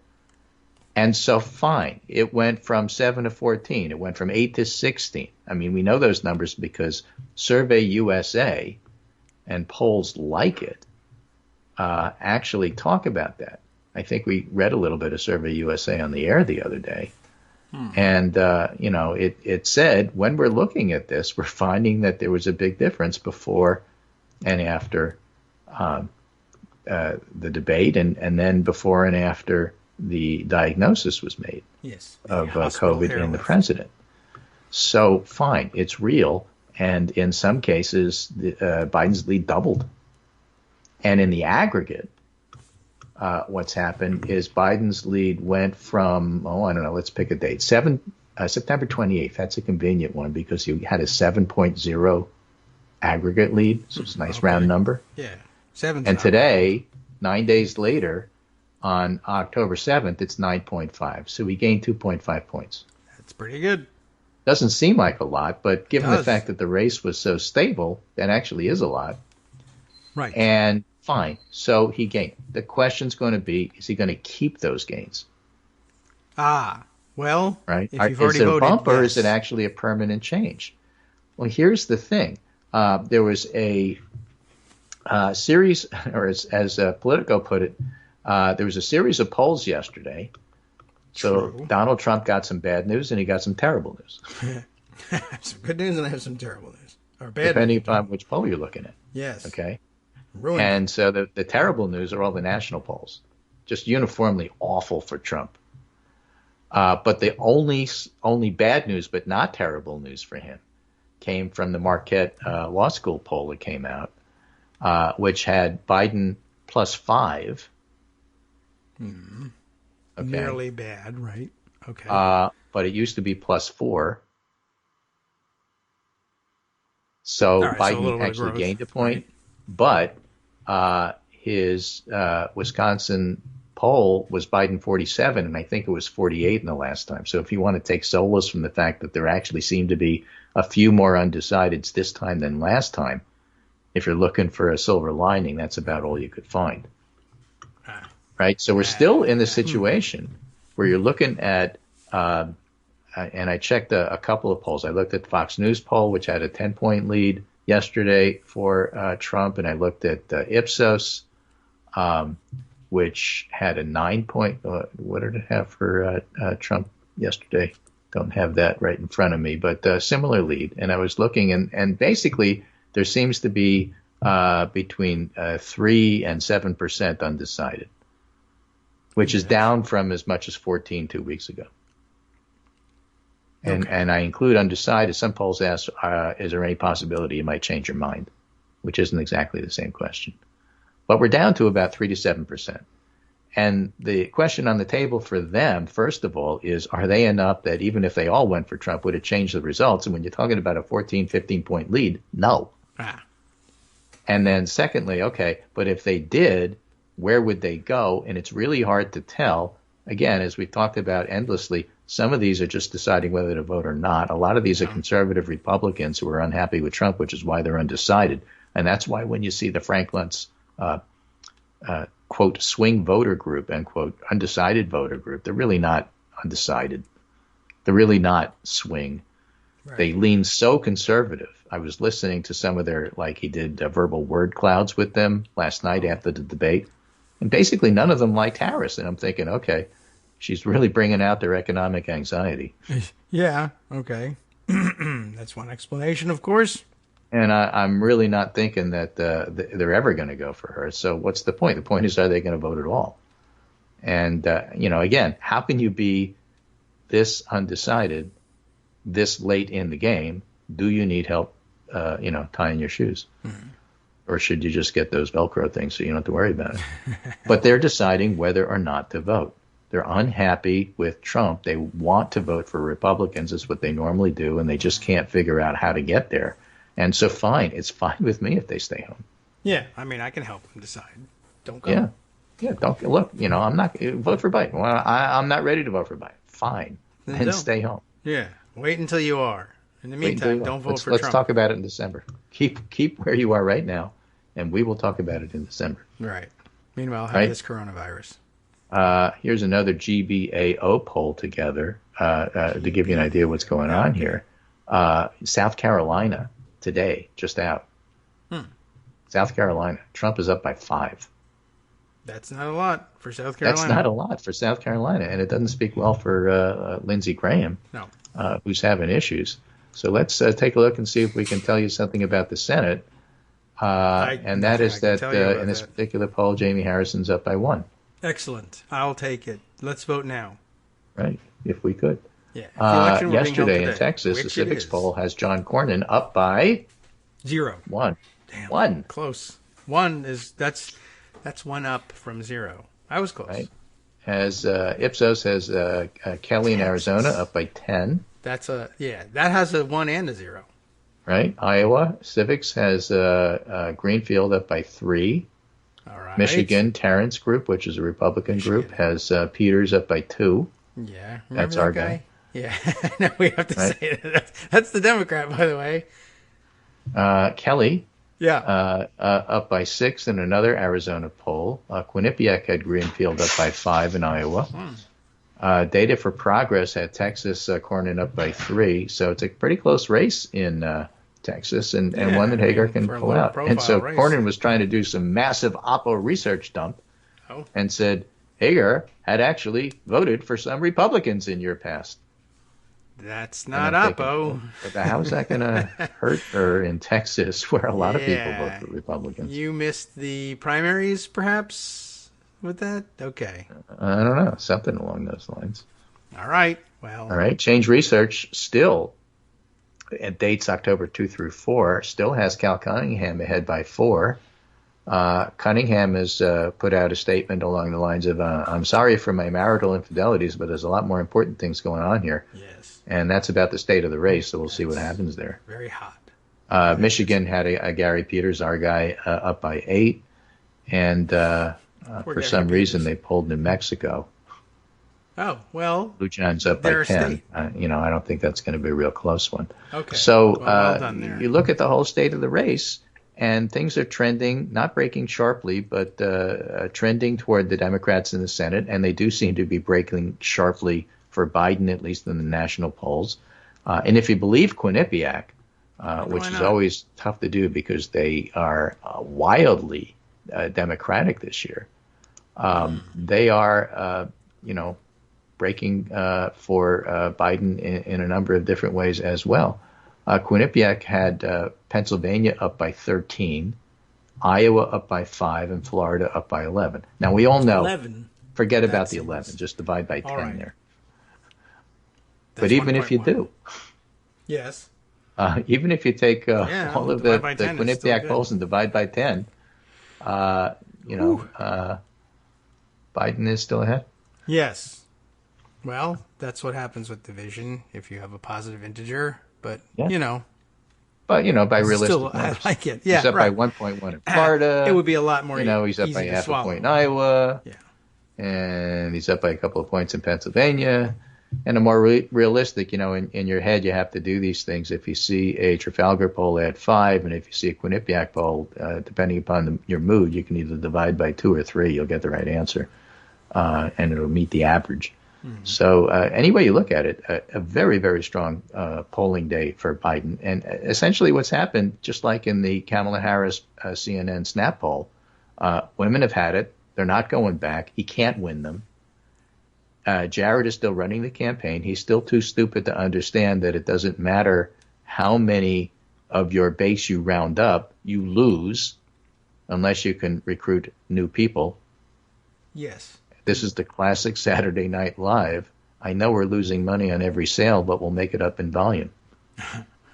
And so fine, it went from 7 to 14. It went from 8 to 16. I mean, we know those numbers because Survey USA and polls like it actually talk about that. I think we read a little bit of Survey USA on the air the other day. And, it said, when we're looking at this, we're finding that there was a big difference before and after the debate and then before and after the diagnosis was made of COVID in the president. So, fine, it's real. And in some cases, Biden's lead doubled. And in the aggregate, what's happened is Biden's lead went from, I don't know, let's pick a date, September 28th. That's a convenient one because he had a 7.0 aggregate lead, so it's a nice round number. Yeah, 7. And today, 9 days later, on October 7th, it's 9.5. So he gained 2.5 points. That's pretty good. Doesn't seem like a lot, but given the fact that the race was so stable, that actually is a lot. Right. And fine. So he gained. The question's going to be, is he going to keep those gains? Well, right. If you've already is it voted, a bump or yes. is it actually a permanent change? Well, here's the thing. There was a series, or as Politico put it, there was a series of polls yesterday. So True. Donald Trump got some bad news and he got some terrible news. I have some good news and I have some terrible news. Or bad depending news. upon which poll you're looking at. Yes. Okay. Ruined And so the terrible news are all the national polls, just uniformly awful for Trump. But the only bad news, but not terrible news for him, came from the Marquette Law School poll that came out, which had Biden +5. Okay. Nearly bad, right? Okay. But it used to be +4. So All right, so a little Biden bit of actually growth, gained a point, but his Wisconsin poll was Biden 47, and I think it was 48 in the last time. So if you want to take solace from the fact that there actually seemed to be a few more undecideds this time than last time, if you're looking for a silver lining, that's about all you could find. Right? So we're still in the situation where you're looking at, and I checked a couple of polls. I looked at the Fox News poll, which had a 10-point lead yesterday for Trump, and I looked at Ipsos, which had a 9-point. What did it have for Trump yesterday? Don't have that right in front of me, but similar lead. And I was looking, and basically there seems to be between 3 and 7% undecided, which is down from as much as 14 2 weeks ago. And I include undecided. Some polls ask, is there any possibility you might change your mind? Which isn't exactly the same question. But we're down to about 3 to 7%. And the question on the table for them, first of all, is are they enough that even if they all went for Trump, would it change the results? And when you're talking about a 14, 15-point lead, no. And then secondly, okay, but if they did, where would they go? And it's really hard to tell. Again, as we've talked about endlessly, some of these are just deciding whether to vote or not. A lot of these are conservative Republicans who are unhappy with Trump, which is why they're undecided. And that's why when you see the Frank Luntz, quote, swing voter group, end quote, undecided voter group, they're really not undecided. They're really not swing. Right. They lean so conservative. I was listening to some of their, like he did verbal word clouds with them last night after the debate. And basically none of them liked Harris. And I'm thinking, okay, she's really bringing out their economic anxiety. Yeah, okay. That's one explanation, of course. And I'm really not thinking that they're ever going to go for her. So what's the point? The point is, are they going to vote at all? And, again, how can you be this undecided this late in the game? Do you need help, tying your shoes? Mm-hmm. Or should you just get those Velcro things so you don't have to worry about it? But they're deciding whether or not to vote. They're unhappy with Trump. They want to vote for Republicans. It's what they normally do, and they just can't figure out how to get there. And so fine. It's fine with me if they stay home. Yeah, I mean, I can help them decide. Don't go. Yeah, don't look, I'm not vote for Biden. Well, I'm not ready to vote for Biden. Fine. Then stay home. Yeah, wait until you are. In the meantime, don't vote for Trump. Let's talk about it in December. Keep where you are right now, and we will talk about it in December. Right. Meanwhile, have this coronavirus. Here's another GBAO poll together to give you an idea of what's going on here. South Carolina today, just out. South Carolina, Trump is up by 5. That's not a lot for South Carolina. That's not a lot for South Carolina, and it doesn't speak well for Lindsey Graham, who's having issues. So let's take a look and see if we can tell you something about the Senate. And that is that in this particular poll, Jamie Harrison's up by 1. Excellent. I'll take it. Let's vote now. Right, if we could. Yeah. Yesterday in Texas, the Civics poll has John Cornyn up by 0. 1. Damn. 1. Close. 1 is that's one up from 0. I was close. Right. Ipsos has Kelly in Arizona up by 10. That has a 1 and a 0. Right. Iowa Civics has Greenfield up by 3. All right. Michigan Terrence Group, which is a Republican group, has Peters up by 2. Yeah, that's that our guy. Yeah, no, we have to say that. That's the Democrat, by the way. Kelly, yeah, up by 6 in another Arizona poll. Quinnipiac had Greenfield up by 5 in Iowa. Data for Progress had Texas Cornyn up by 3. So it's a pretty close race in Texas, and one that Hagar can pull out. And so race. Cornyn was trying to do some massive Oppo research dump and said, Hagar had actually voted for some Republicans in your past. That's not Oppo. But how is that going to hurt her in Texas, where a lot of people vote for Republicans? You missed the primaries, perhaps, with that? Okay. I don't know. Something along those lines. All right. Well. All right. Change Research still, at dates October 2 through 4, still has Cal Cunningham ahead by 4. Cunningham has put out a statement along the lines of, I'm sorry for my marital infidelities, but there's a lot more important things going on here. Yes. And that's about the state of the race, so we'll see what happens there. Very hot. Michigan had a Gary Peters, our guy, up by 8. And for some reason, they pulled New Mexico. Oh, well. Blue John's up by 10. I don't think that's going to be a real close one. Okay. So well done there. You look at the whole state of the race, and things are trending, not breaking sharply, but trending toward the Democrats in the Senate, and they do seem to be breaking sharply for Biden, at least in the national polls. And if you believe Quinnipiac, which is always tough to do because they are wildly Democratic this year, they are, breaking for Biden in a number of different ways as well. Quinnipiac had Pennsylvania up by 13, Iowa up by 5, and Florida up by 11. Now, we all know, 11. Forget about the 11, just divide by 10 there. That's but even if you 1. do, yes, even if you take all of the Quinnipiac polls and divide by 10, Biden is still ahead. Yes. Well, that's what happens with division if you have a positive integer. But, by realistic numbers. I like it. Yeah, he's up by 1.1 in Florida. It would be a lot more he's up by half a point in Iowa. Yeah. And he's up by a couple of points in Pennsylvania. And a more realistic, in your head, you have to do these things. If you see a Trafalgar poll, add 5. And if you see a Quinnipiac poll, depending upon your mood, you can either divide by 2 or 3. You'll get the right answer. And it'll meet the average. Mm-hmm. So any way you look at it, a very, very strong polling day for Biden. And essentially what's happened, just like in the Kamala Harris CNN Snap poll, women have had it. They're not going back. He can't win them. Jared is still running the campaign. He's still too stupid to understand that it doesn't matter how many of your base you round up, you lose unless you can recruit new people. Yes. This is the classic Saturday Night Live. I know we're losing money on every sale, but we'll make it up in volume.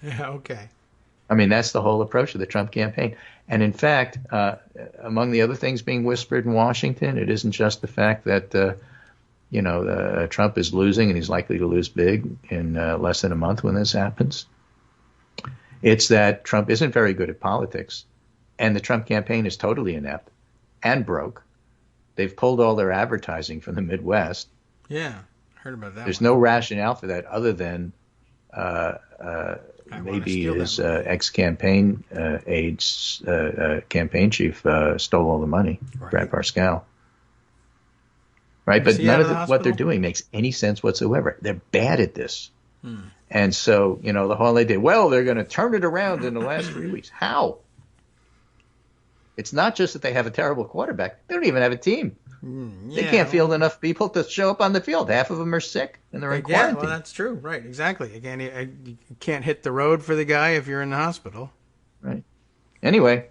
Yeah, okay. I mean, that's the whole approach of the Trump campaign. And in fact, among the other things being whispered in Washington, it isn't just the fact that, Trump is losing and he's likely to lose big in less than a month when this happens. It's that Trump isn't very good at politics, and the Trump campaign is totally inept and broke. They've pulled all their advertising from the Midwest. Yeah, heard about that. There's no rationale for that other than maybe his ex-campaign aide's campaign chief stole all the money, right. Brad Parscale. Right, but none of what they're doing makes any sense whatsoever. They're bad at this. And so, the whole idea, they're going to turn it around in the last 3 weeks. How? It's not just that they have a terrible quarterback. They don't even have a team. They can't field enough people to show up on the field. Half of them are sick, and they're in quarantine. Yeah, well, that's true. Right, exactly. Again, you can't hit the road for the guy if you're in the hospital. Right. Anyway,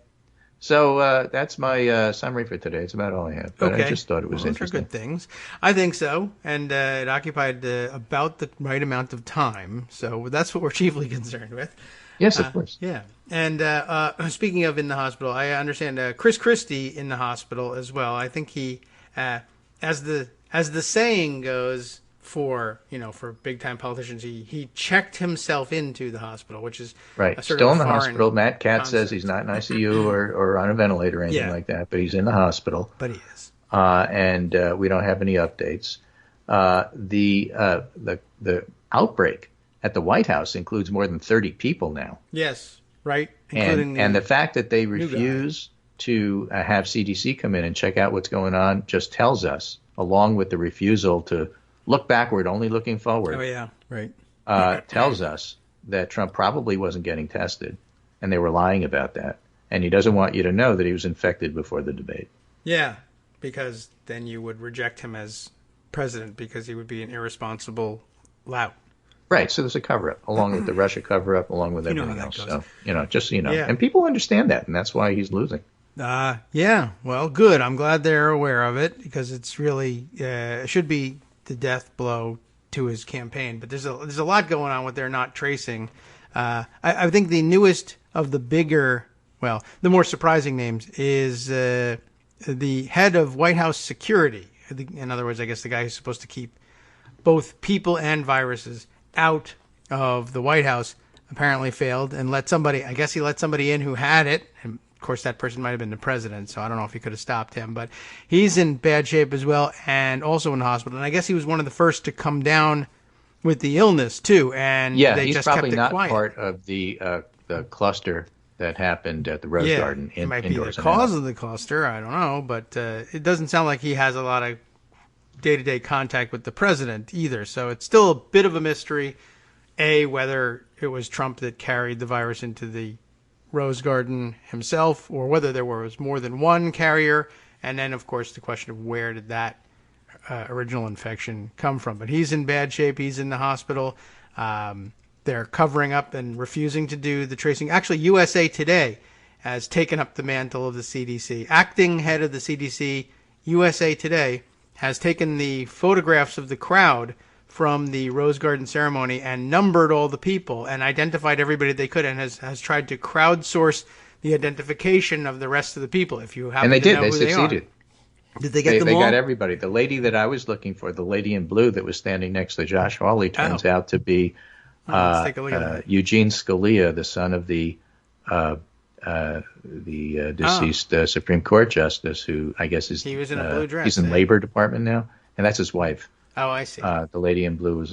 so that's my summary for today. It's about all I have. But I just thought it was interesting. Those are good things. I think so. And it occupied about the right amount of time. So that's what we're chiefly concerned with. Yes, of course. Yeah. And speaking of in the hospital, I understand Christie in the hospital as well. I think he, as the saying goes, for big time politicians, he checked himself into the hospital, which is right. a sort Still of in the foreign hospital. Matt Katz concept. says he's not in ICU or on a ventilator or anything like that, but he's in the hospital. But he is. And we don't have any updates. The outbreak at the White House includes more than 30 people now. Yes, right. Including and the fact that they refuse to have CDC come in and check out what's going on just tells us, along with the refusal to look backward, only looking forward. Oh, yeah, right. Tells us that Trump probably wasn't getting tested, and they were lying about that. And he doesn't want you to know that he was infected before the debate. Yeah, because then you would reject him as president because he would be an irresponsible lout. Right, so there's a cover-up, along with the Russia cover-up, along with everything else. Goes. So, just so you know. Yeah. And people understand that, and that's why he's losing. Yeah, well, good. I'm glad they're aware of it because it's really it should be the death blow to his campaign. But there's a lot going on what they're not tracing. I think the newest of the bigger, well, the more surprising names is the head of White House security. In other words, I guess the guy who's supposed to keep both people and viruses out of the White House apparently failed and let somebody in who had it. And of course, that person might have been the president, so I don't know if he could have stopped him. But he's in bad shape as well and also in the hospital. And I guess he was one of the first to come down with the illness, too. And they he's just probably kept it not quiet. part of the cluster that happened at the Rose Garden. It might be the cause of the cluster. I don't know. But it doesn't sound like he has a lot of day-to-day contact with the president either. So it's still a bit of a mystery, whether it was Trump that carried the virus into the Rose Garden himself or whether there was more than one carrier. And then, of course, the question of where did that original infection come from. But he's in bad shape. He's in the hospital. They're covering up and refusing to do the tracing. Actually, USA Today has taken up the mantle of the CDC. Acting head of the CDC, USA Today, has taken the photographs of the crowd from the Rose Garden ceremony and numbered all the people and identified everybody they could and has tried to crowdsource the identification of the rest of the people. If you happen and they to did, know they who succeeded. Did they get them all? They all? got everybody. The lady that I was looking for, the lady in blue that was standing next to Josh Hawley, turns out to be let's take a look at that. Eugene Scalia, the son of the deceased Supreme Court justice, who I guess is he was in a blue dress. He's in Labor Department now, and that's his wife. Oh, I see. The lady in blue was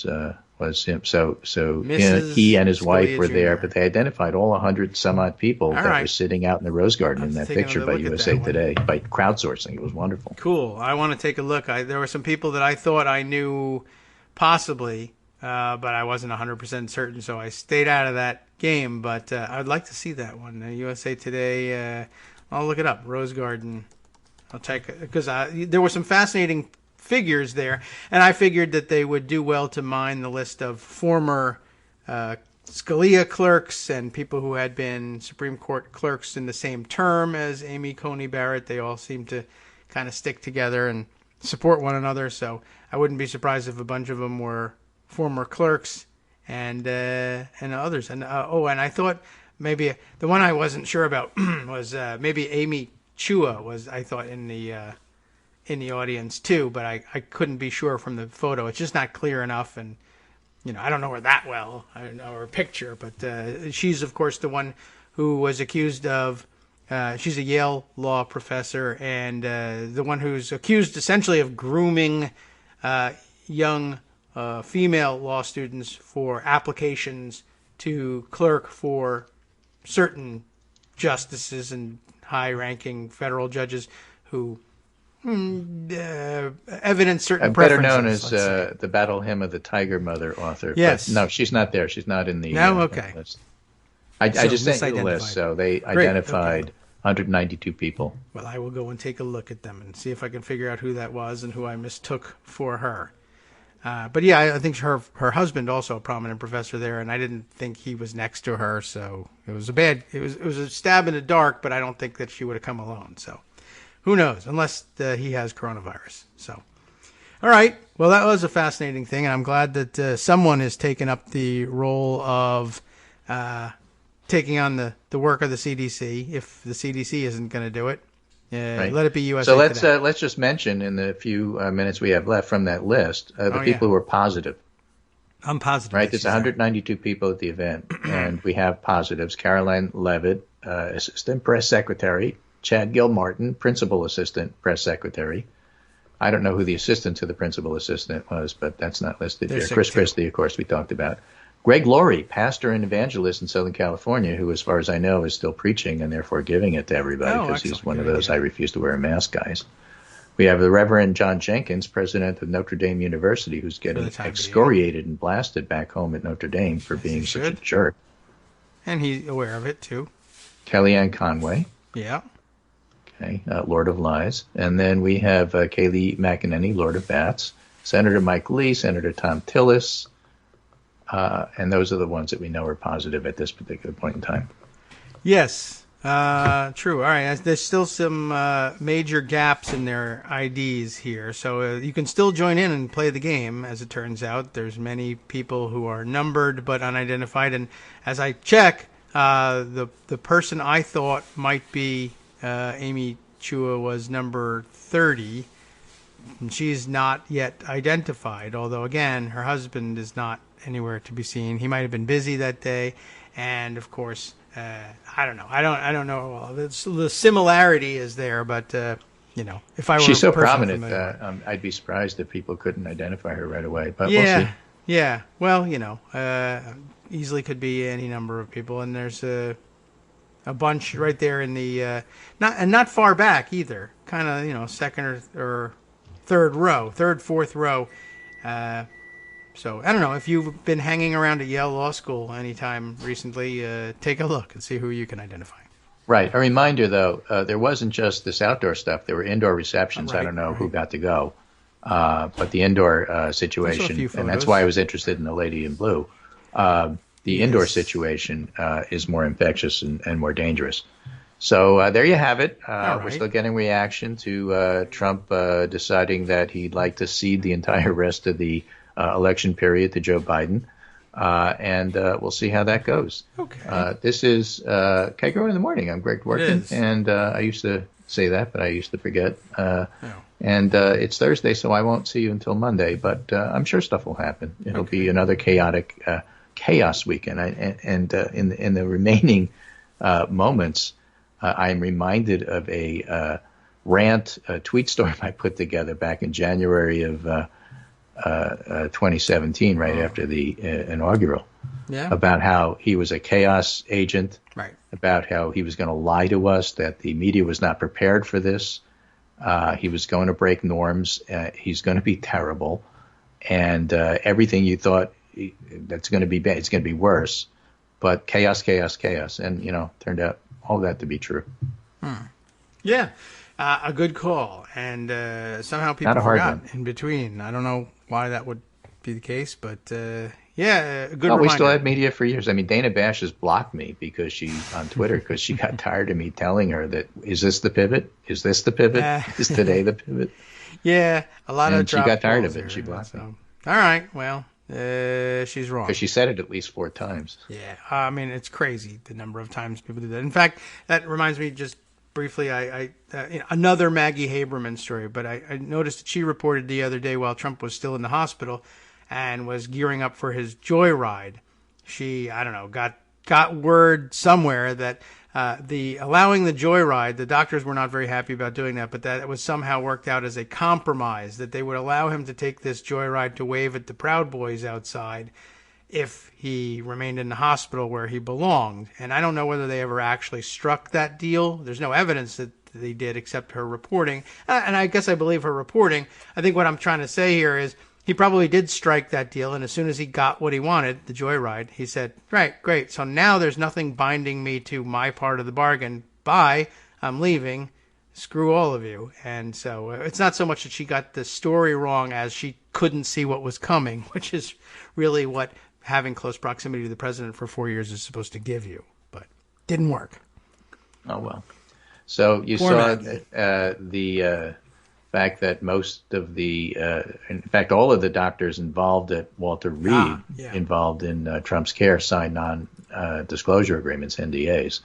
him. So Mrs. he and his wife Scalia were there, Jr. but they identified all 100 some odd people that right. were sitting out in the Rose Garden in that picture by USA Today by crowdsourcing. It was wonderful. Cool. I want to take a look. There were some people that I thought I knew possibly, but I wasn't 100% certain, so I stayed out of that game. But I'd like to see that one. USA Today. I'll look it up. Rose Garden. I'll check it because there were some fascinating figures there, and I figured that they would do well to mine the list of former Scalia clerks and people who had been Supreme Court clerks in the same term as Amy Coney Barrett. They all seem to kind of stick together and support one another, so I wouldn't be surprised if a bunch of them were former clerks and others. And and I thought maybe the one I wasn't sure about was maybe Amy Chua was, I thought, in the audience too, but I couldn't be sure from the photo. It's just not clear enough, and I don't know her that well. I don't know her picture, but she's of course the one who was accused of. She's a Yale law professor, and the one who's accused essentially of grooming young female law students for applications to clerk for certain justices and high-ranking federal judges who evidence certain better preferences. Known as the Battle Hymn of the Tiger Mother author. Yes. But no, she's not there. She's not in the okay. list. I just sent you the list, so they identified 192 people. Well, I will go and take a look at them and see if I can figure out who that was and who I mistook for her. But yeah, I think her husband also a prominent professor there, and I didn't think he was next to her, so it was a stab in the dark, but I don't think that she would have come alone. So who knows? Unless he has coronavirus. So all right, well, that was a fascinating thing, and I'm glad that someone has taken up the role of taking on the work of the CDC if the CDC isn't going to do it. Right. Let it be USA So Today. let's just mention in the few minutes we have left from that list the yeah. people who are positive. I'm positive. Right, there's 192 people at the event, and we have positives. Caroline Levitt, Assistant Press Secretary. Chad Gilmartin, Principal Assistant Press Secretary. I don't know who the assistant to the Principal Assistant was, but that's not listed here. Chris Christie, of course, we talked about. Greg Laurie, pastor and evangelist in Southern California, who, as far as I know, is still preaching and therefore giving it to everybody because he's one of those I refuse to wear a mask guys. We have the Reverend John Jenkins, president of Notre Dame University, who's getting excoriated and blasted back home at Notre Dame for being such a jerk. And he's aware of it, too. Kellyanne Conway. Yeah. Okay, Lord of Lies. And then we have Kayleigh McEnany, Lord of Bats. Senator Mike Lee, Senator Tom Tillis. And those are the ones that we know are positive at this particular point in time. Yes. True. All right. There's still some major gaps in their IDs here, so you can still join in and play the game. As it turns out, there's many people who are numbered but unidentified. And as I check, the person I thought might be Amy Chua was number 30, and she's not yet identified. Although again, her husband is not anywhere to be seen. He might have been busy that day, and of course. I don't know. I don't know. The similarity is there, but if I were she's so prominent, I'd be surprised if people couldn't identify her right away. But we'll see. Yeah. Well, easily could be any number of people, and there's a bunch right there in the not far back either. Kind of second or third, fourth row. So I don't know if you've been hanging around at Yale Law School anytime recently. Take a look and see who you can identify. Right. A reminder, though, there wasn't just this outdoor stuff. There were indoor receptions. I don't know who got to go, but the indoor situation, and that's why I was interested in the lady in blue. The indoor situation is more infectious and more dangerous. So there you have it. We're still getting reaction to Trump deciding that he'd like to cede the entire rest of the election period to Joe Biden, and we'll see how that goes. Okay. This is Kagro in the Morning. I'm Greg Dworkin, and I used to say that, but I used to forget. And it's Thursday, so I won't see you until Monday, but I'm sure stuff will happen. It'll be another chaotic chaos weekend. And in the remaining moments, I'm reminded of a tweet storm I put together back in January of 2017, right after the inaugural, about how he was a chaos agent, about how he was going to lie to us, that the media was not prepared for this. He was going to break norms. He's going to be terrible. And everything you thought that's going to be bad, it's going to be worse. But chaos. And, turned out all that to be true. Yeah. A good call. And somehow people forgot in between. I don't know why that would be the case, but a good reminder. We still had media for years. I mean, Dana Bash has blocked me on Twitter because she got tired of me telling her that, is this the pivot? Is this the pivot? Is today the pivot? Yeah, a lot of she got tired of it. She blocked me. All right, well, she's wrong. Because she said it at least 4 times. Yeah, I mean, it's crazy the number of times people do that. In fact, that reminds me just briefly, another Maggie Haberman story, but I noticed that she reported the other day while Trump was still in the hospital and was gearing up for his joyride. She, I don't know, got word somewhere that allowing the joyride, the doctors were not very happy about doing that, but that it was somehow worked out as a compromise, that they would allow him to take this joyride to wave at the Proud Boys outside if he remained in the hospital where he belonged. And I don't know whether they ever actually struck that deal. There's no evidence that they did except her reporting. And I guess I believe her reporting. I think what I'm trying to say here is he probably did strike that deal. And as soon as he got what he wanted, the joyride, he said, right, great. So now there's nothing binding me to my part of the bargain. Bye. I'm leaving. Screw all of you. And so it's not so much that she got the story wrong as she couldn't see what was coming, which is really what having close proximity to the president for 4 years is supposed to give you, but didn't work. Oh, well. So you saw the fact that most of in fact, all of the doctors involved at Walter Reed, involved in Trump's care, signed non-disclosure agreements, NDAs,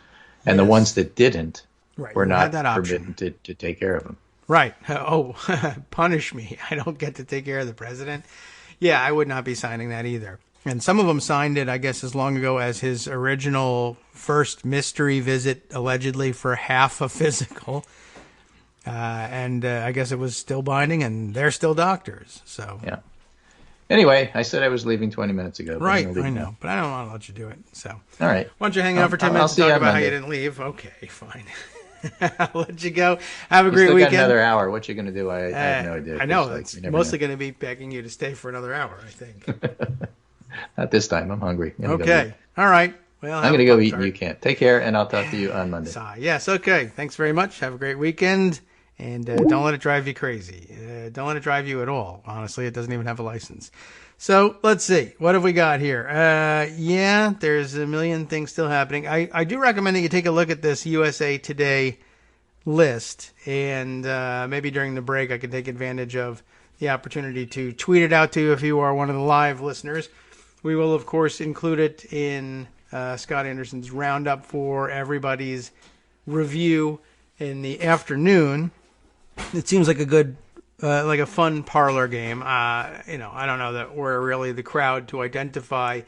and the ones that didn't were not permitted to take care of them. Right. Oh, punish me. I don't get to take care of the president. Yeah, I would not be signing that either. And some of them signed it, I guess, as long ago as his original first mystery visit, allegedly for half a physical. And I guess it was still binding, and they're still doctors. So yeah. Anyway, I said I was leaving 20 minutes ago. Right, I know, but I don't want to let you do it. So all right. Why don't you hang out for 10 minutes and talk about how you didn't leave? Okay, fine. I'll let you go. Have a great weekend. Got another hour. What you going to do? I have no idea. I know. It's mostly going to be begging you to stay for another hour, I think. Not this time. I'm hungry. Okay. All right. Well, I'm going to go eat and you can't. Take care, and I'll talk to you on Monday. Yes, okay. Thanks very much. Have a great weekend, and don't let it drive you crazy. Don't let it drive you at all. Honestly, it doesn't even have a license. So let's see. What have we got here? There's a million things still happening. I do recommend that you take a look at this USA Today list, and maybe during the break I can take advantage of the opportunity to tweet it out to you if you are one of the live listeners. We will, of course, include it in Scott Anderson's roundup for everybody's review in the afternoon. It seems like a good, like a fun parlor game. I don't know that we're really the crowd to identify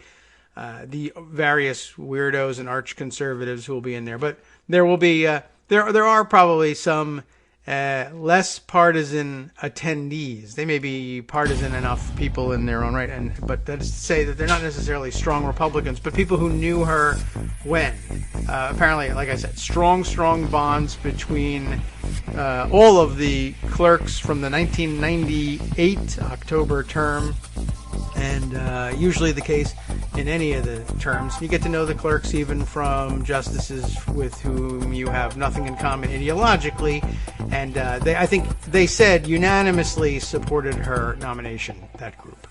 the various weirdos and arch conservatives who will be in there, but there will be there are probably some less partisan attendees. They may be partisan enough people in their own right, but that is to say that they're not necessarily strong Republicans, but people who knew her when. Apparently, like I said, strong bonds between all of the clerks from the 1998 October term, and usually the case in any of the terms. You get to know the clerks even from justices with whom you have nothing in common ideologically, and I think they said unanimously supported her nomination, that group.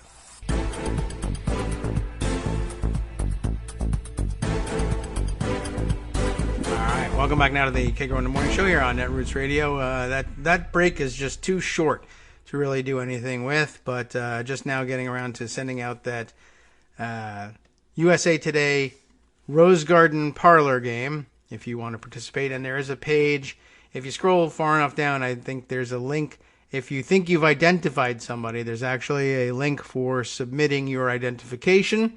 Welcome back now to the Kagro in the Morning Show here on Netroots Radio. That break is just too short to really do anything with, but just now getting around to sending out that USA Today Rose Garden Parlor game if you want to participate. And there is a page. If you scroll far enough down, I think there's a link. If you think you've identified somebody, there's actually a link for submitting your identification.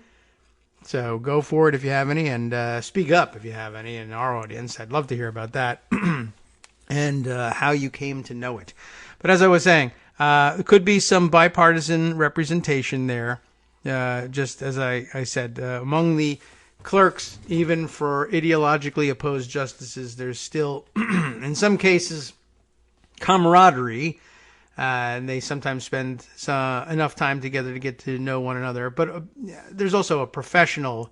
So go for it if you have any, and speak up if you have any in our audience. I'd love to hear about that and how you came to know it. But as I was saying, there could be some bipartisan representation there, just as I said. Among the clerks, even for ideologically opposed justices, there's still, in some cases, camaraderie. And they sometimes spend enough time together to get to know one another. But there's also a professional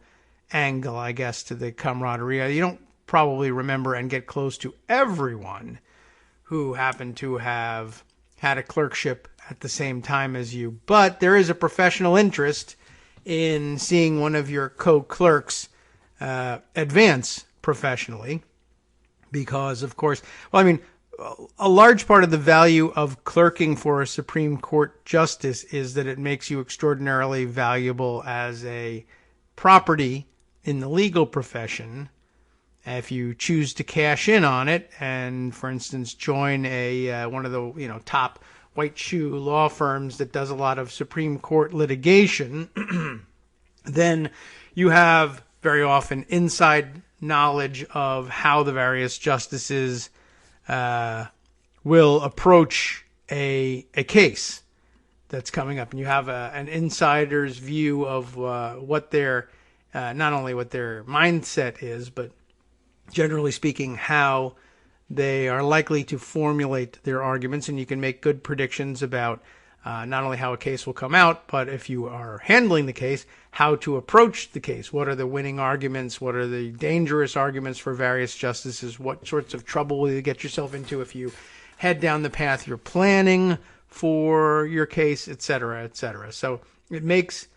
angle, I guess, to the camaraderie. You don't probably remember and get close to everyone who happened to have had a clerkship at the same time as you. But there is a professional interest in seeing one of your co-clerks advance professionally. Because, of course, a large part of the value of clerking for a Supreme Court justice is that it makes you extraordinarily valuable as a property in the legal profession. If you choose to cash in on it and, for instance, join one of the top white shoe law firms that does a lot of Supreme Court litigation, then you have very often inside knowledge of how the various justices will approach a case that's coming up, and you have an insider's view of what their not only what their mindset is, but generally speaking, how they are likely to formulate their arguments, and you can make good predictions about not only how a case will come out, but if you are handling the case, how to approach the case. What are the winning arguments? What are the dangerous arguments for various justices? What sorts of trouble will you get yourself into if you head down the path you're planning for your case, et cetera, et cetera. So it makes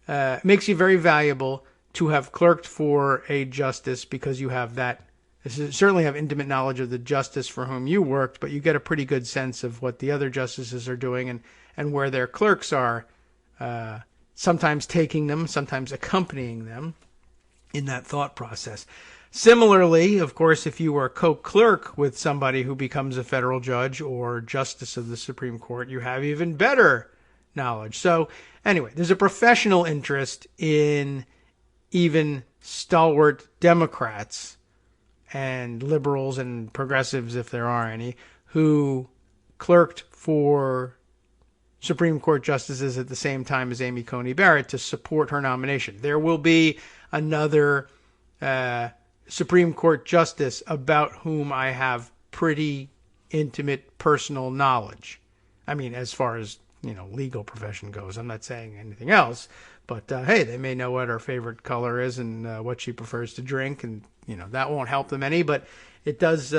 you very valuable to have clerked for a justice because you have that certainly have intimate knowledge of the justice for whom you worked, but you get a pretty good sense of what the other justices are doing and where their clerks are, sometimes taking them, sometimes accompanying them in that thought process. Similarly, of course, if you were a co-clerk with somebody who becomes a federal judge or justice of the Supreme Court, you have even better knowledge. So anyway, there's a professional interest in even stalwart Democrats and liberals and progressives, if there are any, who clerked for Supreme Court justices at the same time as Amy Coney Barrett to support her nomination. There will be another Supreme Court justice about whom I have pretty intimate personal knowledge. I mean, as far as, legal profession goes. I'm not saying anything else, but hey, they may know what her favorite color is and what she prefers to drink, and that won't help them any, but it does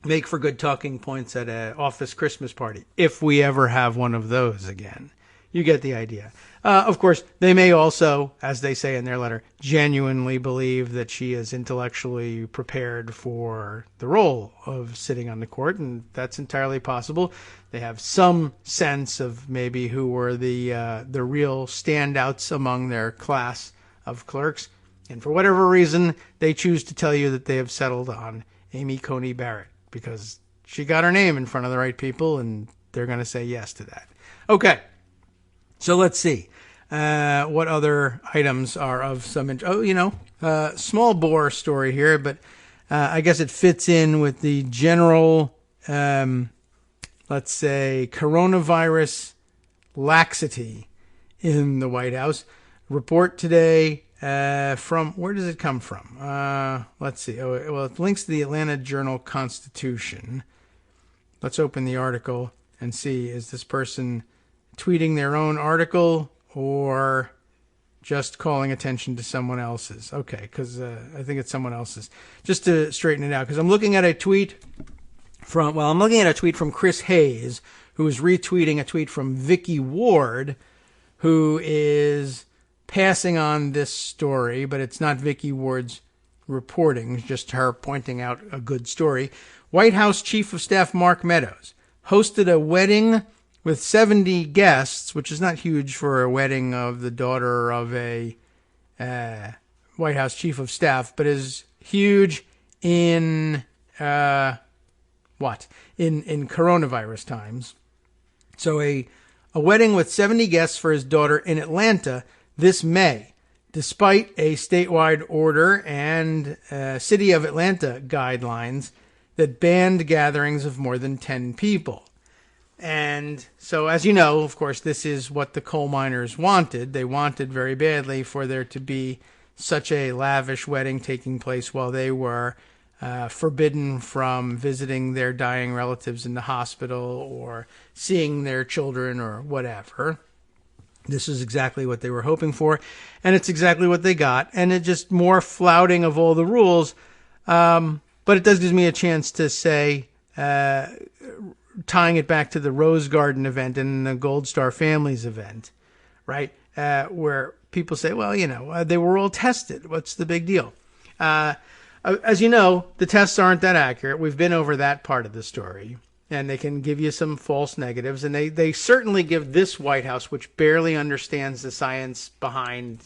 make for good talking points at an office Christmas party, if we ever have one of those again. You get the idea. Of course, they may also, as they say in their letter, genuinely believe that she is intellectually prepared for the role of sitting on the court, and that's entirely possible. They have some sense of maybe who were the real standouts among their class of clerks, and for whatever reason, they choose to tell you that they have settled on Amy Coney Barrett because she got her name in front of the right people, and they're going to say yes to that. Okay. So let's see what other items are of some interest. Small bore story here, but I guess it fits in with the general, let's say, coronavirus laxity in the White House. Report today from, where does it come from? Let's see. It links to the Atlanta Journal-Constitution. Let's open the article and see, is this person tweeting their own article or just calling attention to someone else's? Okay, because I think it's someone else's. Just to straighten it out, because I'm looking at a tweet from Chris Hayes, who is retweeting a tweet from Vicky Ward, who is passing on this story, but it's not Vicky Ward's reporting, it's just her pointing out a good story. White House Chief of Staff Mark Meadows hosted a wedding with 70 guests, which is not huge for a wedding of the daughter of a White House Chief of Staff, but is huge in in coronavirus times. So a wedding with 70 guests for his daughter in Atlanta this May, despite a statewide order and City of Atlanta guidelines that banned gatherings of more than 10 people. And so, as you know, of course, this is what the coal miners wanted. They wanted very badly for there to be such a lavish wedding taking place while they were forbidden from visiting their dying relatives in the hospital or seeing their children or whatever. This is exactly what they were hoping for, and it's exactly what they got. And it's just more flouting of all the rules. But it does give me a chance to say, tying it back to the Rose Garden event and the Gold Star Families event, right? Where people say, well, they were all tested. What's the big deal? As you know, the tests aren't that accurate. We've been over that part of the story, and they can give you some false negatives. And they certainly give this White House, which barely understands the science behind,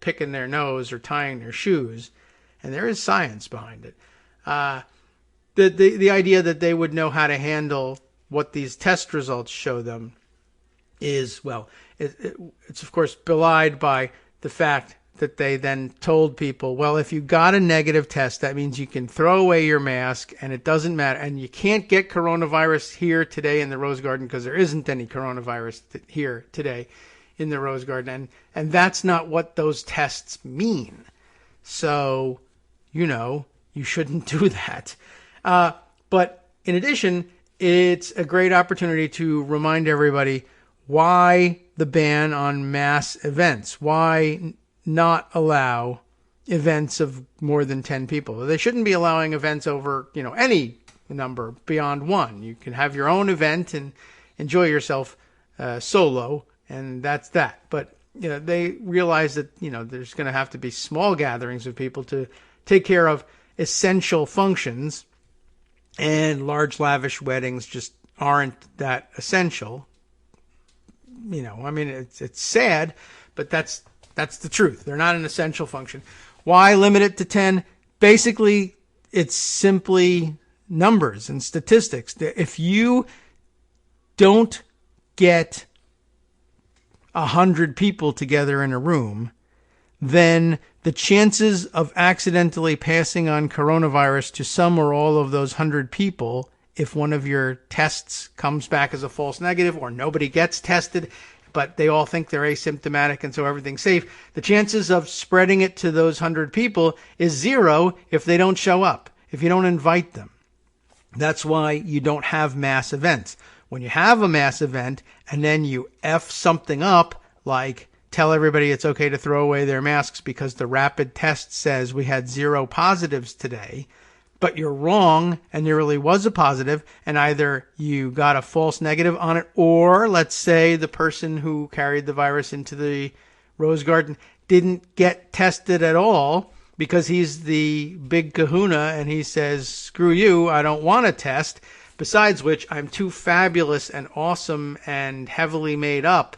picking their nose or tying their shoes, and there is science behind it. The idea that they would know how to handle what these test results show them is, well, it's of course belied by the fact that they then told people, well, if you got a negative test, that means you can throw away your mask and it doesn't matter. And you can't get coronavirus here today in the Rose Garden because there isn't any coronavirus here today in the Rose Garden. And that's not what those tests mean. So, you shouldn't do that. But in addition, it's a great opportunity to remind everybody why the ban on mass events, why not allow events of more than 10 people. They shouldn't be allowing events over, any number beyond one. You can have your own event and enjoy yourself solo, and that's that. But, they realize that, there's going to have to be small gatherings of people to take care of. essential functions, and large lavish weddings just aren't that essential. I mean, it's sad, but that's the truth. They're not an essential function. Why limit it to 10? Basically, it's simply numbers and statistics. If you don't get 100 people together in a room, then the chances of accidentally passing on coronavirus to some or all of those 100 people, if one of your tests comes back as a false negative or nobody gets tested, but they all think they're asymptomatic and so everything's safe, the chances of spreading it to those 100 people is 0 if they don't show up, if you don't invite them. That's why you don't have mass events. When you have a mass event and then you F something up, like tell everybody it's okay to throw away their masks because the rapid test says we had 0 positives today, but you're wrong and there really was a positive, and either you got a false negative on it, or let's say the person who carried the virus into the Rose Garden didn't get tested at all because he's the big kahuna and he says, screw you, I don't want to test. Besides which, I'm too fabulous and awesome and heavily made up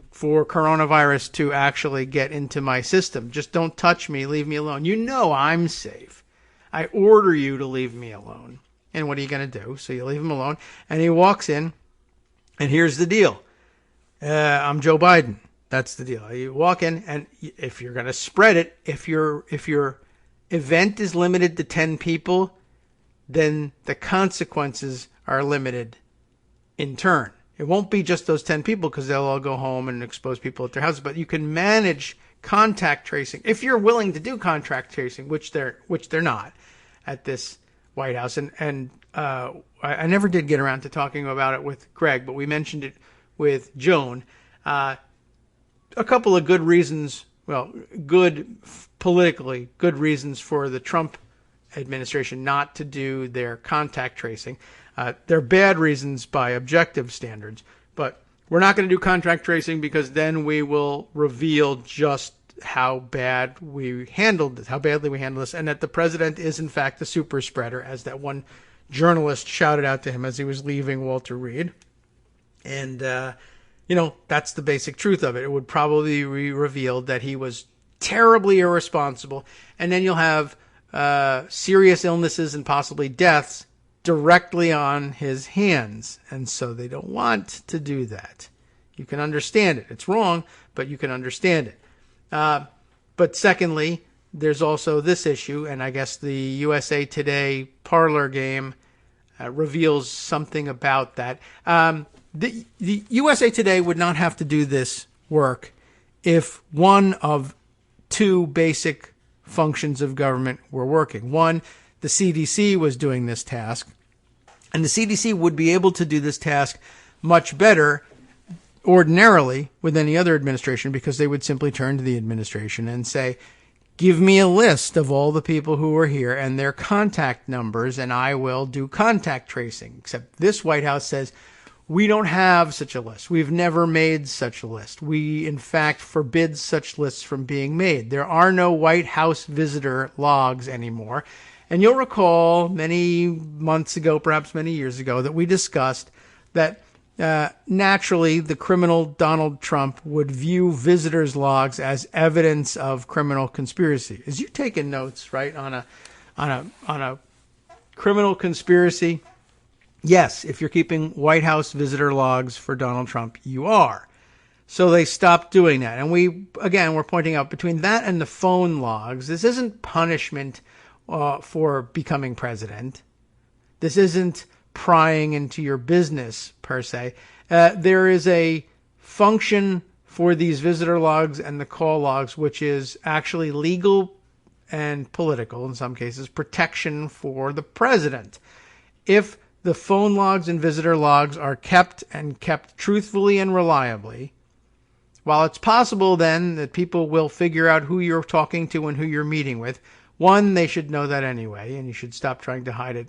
for coronavirus to actually get into my system. Just don't touch me. Leave me alone. You know I'm safe. I order you to leave me alone. And what are you going to do? So you leave him alone. And he walks in, and here's the deal. I'm Joe Biden. That's the deal. You walk in, and if you're going to spread it, if your event is limited to 10 people, then the consequences are limited in turn. It won't be just those 10 people because they'll all go home and expose people at their houses, but you can manage contact tracing if you're willing to do contact tracing, which they're not at this White House. And I never did get around to talking about it with Greg, but we mentioned it with Joan. A couple of good reasons, politically good reasons for the Trump administration not to do their contact tracing. They're bad reasons by objective standards, but we're not going to do contact tracing because then we will reveal just how badly we handled this, and that the president is in fact the super spreader, as that one journalist shouted out to him as he was leaving Walter Reed. And that's the basic truth of it. It would probably be revealed that he was terribly irresponsible, and then you'll have serious illnesses and possibly deaths directly on his hands. And so they don't want to do that. You can understand it. It's wrong, but you can understand it. But secondly, there's also this issue, and I guess the USA Today parlor game reveals something about that. The USA Today would not have to do this work if one of two basic functions of government were working. One, the CDC was doing this task, and the CDC would be able to do this task much better ordinarily with any other administration, because they would simply turn to the administration and say, give me a list of all the people who are here and their contact numbers, and I will do contact tracing. Except this White House says, we don't have such a list. We've never made such a list. We, in fact, forbid such lists from being made. There are no White House visitor logs anymore. And you'll recall many months ago, perhaps many years ago, that we discussed that naturally the criminal Donald Trump would view visitors' logs as evidence of criminal conspiracy. As you're taking notes, right, on a criminal conspiracy, yes, if you're keeping White House visitor logs for Donald Trump, you are. So they stopped doing that. And we're pointing out between that and the phone logs, this isn't punishment for becoming president. This isn't prying into your business, per se. There is a function for these visitor logs and the call logs, which is actually legal and political, in some cases, protection for the president. If the phone logs and visitor logs are kept truthfully and reliably, while it's possible then that people will figure out who you're talking to and who you're meeting with, one, they should know that anyway, and you should stop trying to hide it.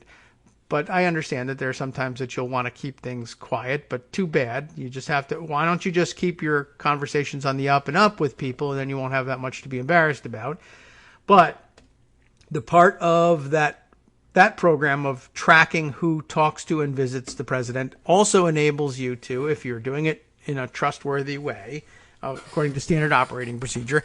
But I understand that there are sometimes that you'll want to keep things quiet, but too bad. You just have to, why don't you just keep your conversations on the up and up with people, and then you won't have that much to be embarrassed about. But The part of that program of tracking who talks to and visits the president also enables you to, if you're doing it in a trustworthy way, according to standard operating procedure,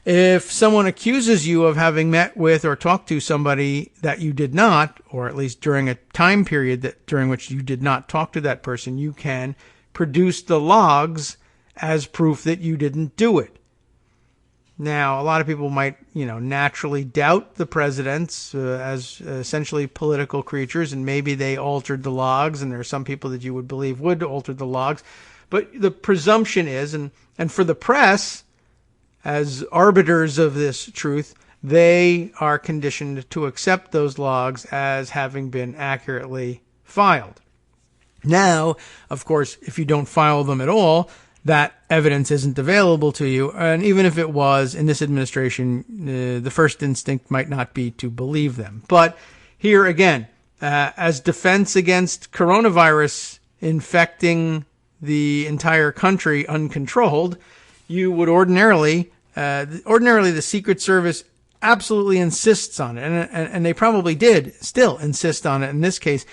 if someone accuses you of having met with or talked to somebody that you did not, or at least during a time period during which you did not talk to that person, you can produce the logs as proof that you didn't do it. Now, a lot of people might, naturally doubt the presidents as essentially political creatures, and maybe they altered the logs, and there are some people that you would believe would alter the logs. But the presumption is, and for the press, as arbiters of this truth, they are conditioned to accept those logs as having been accurately filed. Now, of course, if you don't file them at all, that evidence isn't available to you. And even if it was, in this administration, the first instinct might not be to believe them. But here again, as defense against coronavirus infecting the entire country uncontrolled, you would ordinarily the Secret Service absolutely insists on it, and they probably did still insist on it in this case,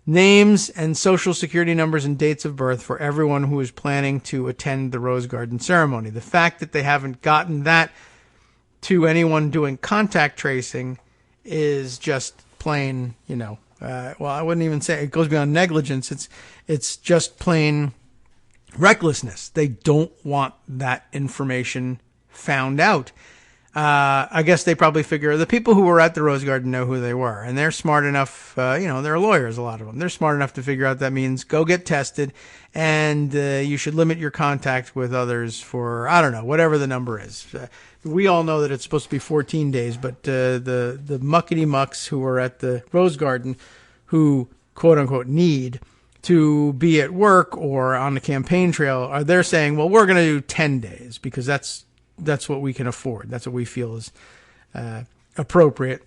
names and social security numbers and dates of birth for everyone who is planning to attend the Rose Garden ceremony. The fact that they haven't gotten that to anyone doing contact tracing is just plain, I wouldn't even say it goes beyond negligence. It's just plain recklessness. They don't want that information found out. I guess they probably figure the people who were at the Rose Garden know who they were, and they're smart enough, they're lawyers, a lot of them. They're smart enough to figure out that means go get tested, and you should limit your contact with others for, I don't know, whatever the number is. We all know that it's supposed to be 14 days, but the muckety mucks who are at the Rose Garden who, quote unquote, need to be at work or on the campaign trail, they're saying, well, we're going to do 10 days because that's what we can afford. That's what we feel is appropriate.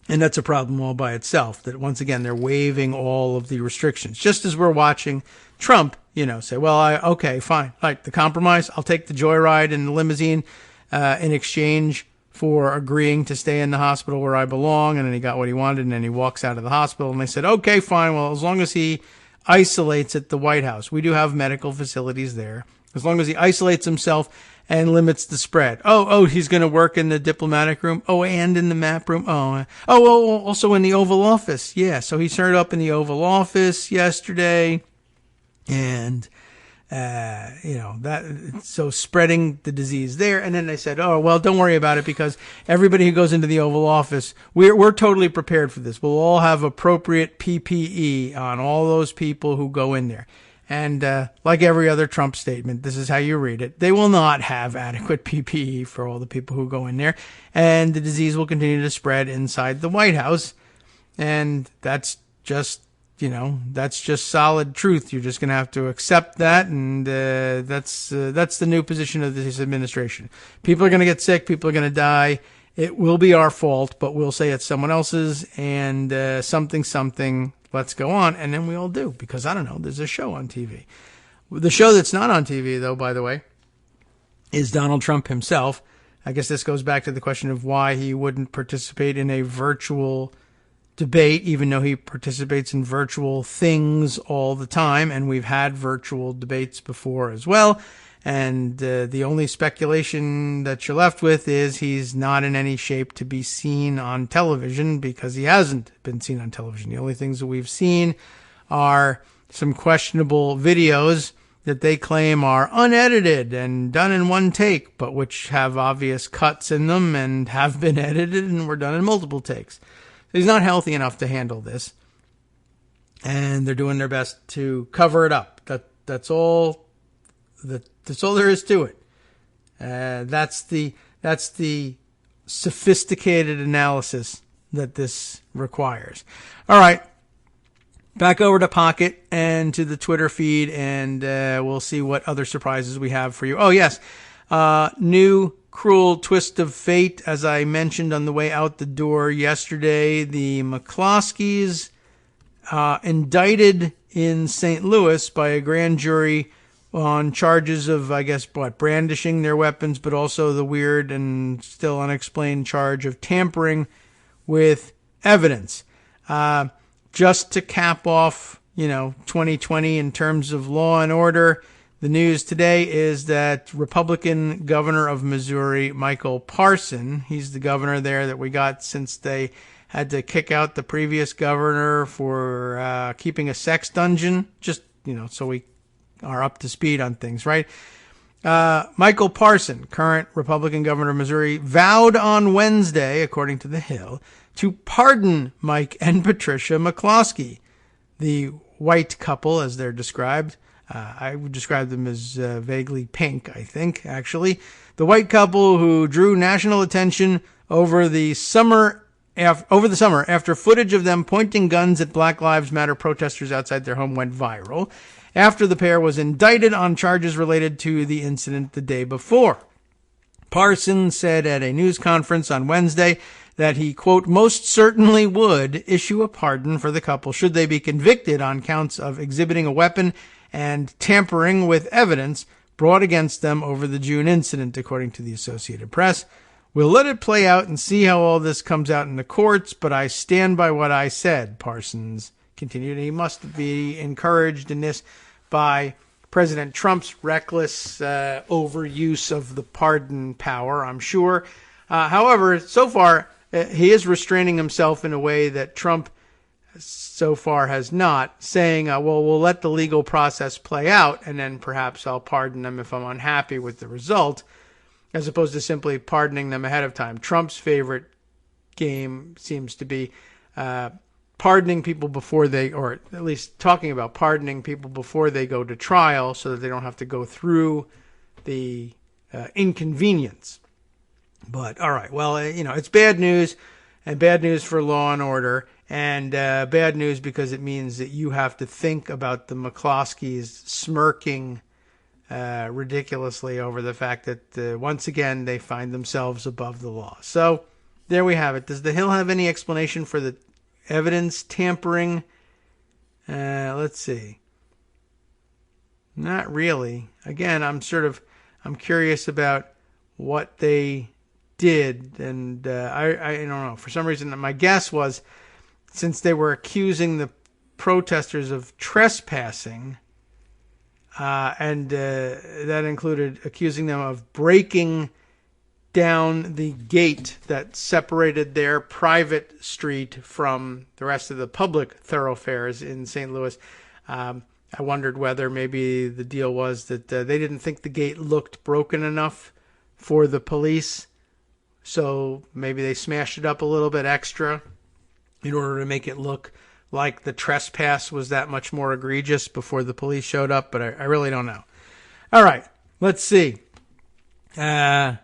And that's a problem all by itself, that once again, they're waiving all of the restrictions. Just as we're watching Trump, say, well, okay, fine. Like the compromise, I'll take the joyride in the limousine in exchange for agreeing to stay in the hospital where I belong. And then he got what he wanted, and then he walks out of the hospital. And they said, okay, fine. Well, as long as he isolates at the White House, we do have medical facilities there. As long as he isolates himself and limits the spread. Oh, he's going to work in the diplomatic room. Oh, and in the map room. Also in the Oval Office. Yeah, so he turned up in the Oval Office yesterday, and so spreading the disease there. And then they said, oh, well, don't worry about it because everybody who goes into the Oval Office, we're totally prepared for this. We'll all have appropriate PPE on all those people who go in there. And like every other Trump statement, this is how you read it. They will not have adequate PPE for all the people who go in there. And the disease will continue to spread inside the White House. And that's just, that's just solid truth. You're just going to have to accept that. And that's the new position of this administration. People are going to get sick. People are going to die. It will be our fault, but we'll say it's someone else's and something. Let's go on, and then we all do, because, I don't know, there's a show on TV. The show that's not on TV, though, by the way, is Donald Trump himself. I guess this goes back to the question of why he wouldn't participate in a virtual debate, even though he participates in virtual things all the time, and we've had virtual debates before as well. And the only speculation that you're left with is he's not in any shape to be seen on television because he hasn't been seen on television. The only things that we've seen are some questionable videos that they claim are unedited and done in one take, but which have obvious cuts in them and have been edited and were done in multiple takes. So he's not healthy enough to handle this. And they're doing their best to cover it up. That's all there is to it. That's the sophisticated analysis that this requires. All right, back over to Pocket and to the Twitter feed, and we'll see what other surprises we have for you. Oh, yes, new cruel twist of fate, as I mentioned on the way out the door yesterday. The McCloskeys indicted in St. Louis by a grand jury on charges of, I guess, brandishing their weapons, but also the weird and still unexplained charge of tampering with evidence. Just to cap off, 2020 in terms of law and order, the news today is that Republican governor of Missouri, Michael Parson, he's the governor there that we got since they had to kick out the previous governor for keeping a sex dungeon, just, so we are up to speed on things, right? Michael Parson, current Republican governor of Missouri, vowed on Wednesday, according to The Hill, to pardon Mike and Patricia McCloskey, the white couple, as they're described. I would describe them as vaguely pink, I think, actually. The white couple who drew national attention over the summer after footage of them pointing guns at Black Lives Matter protesters outside their home went viral, after the pair was indicted on charges related to the incident the day before. Parson said at a news conference on Wednesday that he, quote, most certainly would issue a pardon for the couple should they be convicted on counts of exhibiting a weapon and tampering with evidence brought against them over the June incident, according to the Associated Press. We'll let it play out and see how all this comes out in the courts, but I stand by what I said, Parsons continued. He must be encouraged in this by President Trump's reckless overuse of the pardon power, I'm sure. However, so far, he is restraining himself in a way that Trump so far has not, saying, we'll let the legal process play out, and then perhaps I'll pardon them if I'm unhappy with the result, as opposed to simply pardoning them ahead of time. Trump's favorite game seems to be pardoning people before they, or at least talking about pardoning people before they go to trial so that they don't have to go through the inconvenience. But, all right, well, it's bad news, and bad news for law and order, and bad news because it means that you have to think about the McCloskeys smirking ridiculously over the fact that, once again, they find themselves above the law. So, there we have it. Does the Hill have any explanation for the evidence tampering? Let's see. Not really. Again, I'm curious about what they did, and I don't know. For some reason, my guess was, since they were accusing the protesters of trespassing, and that included accusing them of breaking down the gate that separated their private street from the rest of the public thoroughfares in St. Louis. I wondered whether maybe the deal was that they didn't think the gate looked broken enough for the police, so maybe they smashed it up a little bit extra in order to make it look like the trespass was that much more egregious before the police showed up, but I really don't know. All right, let's see. Oh,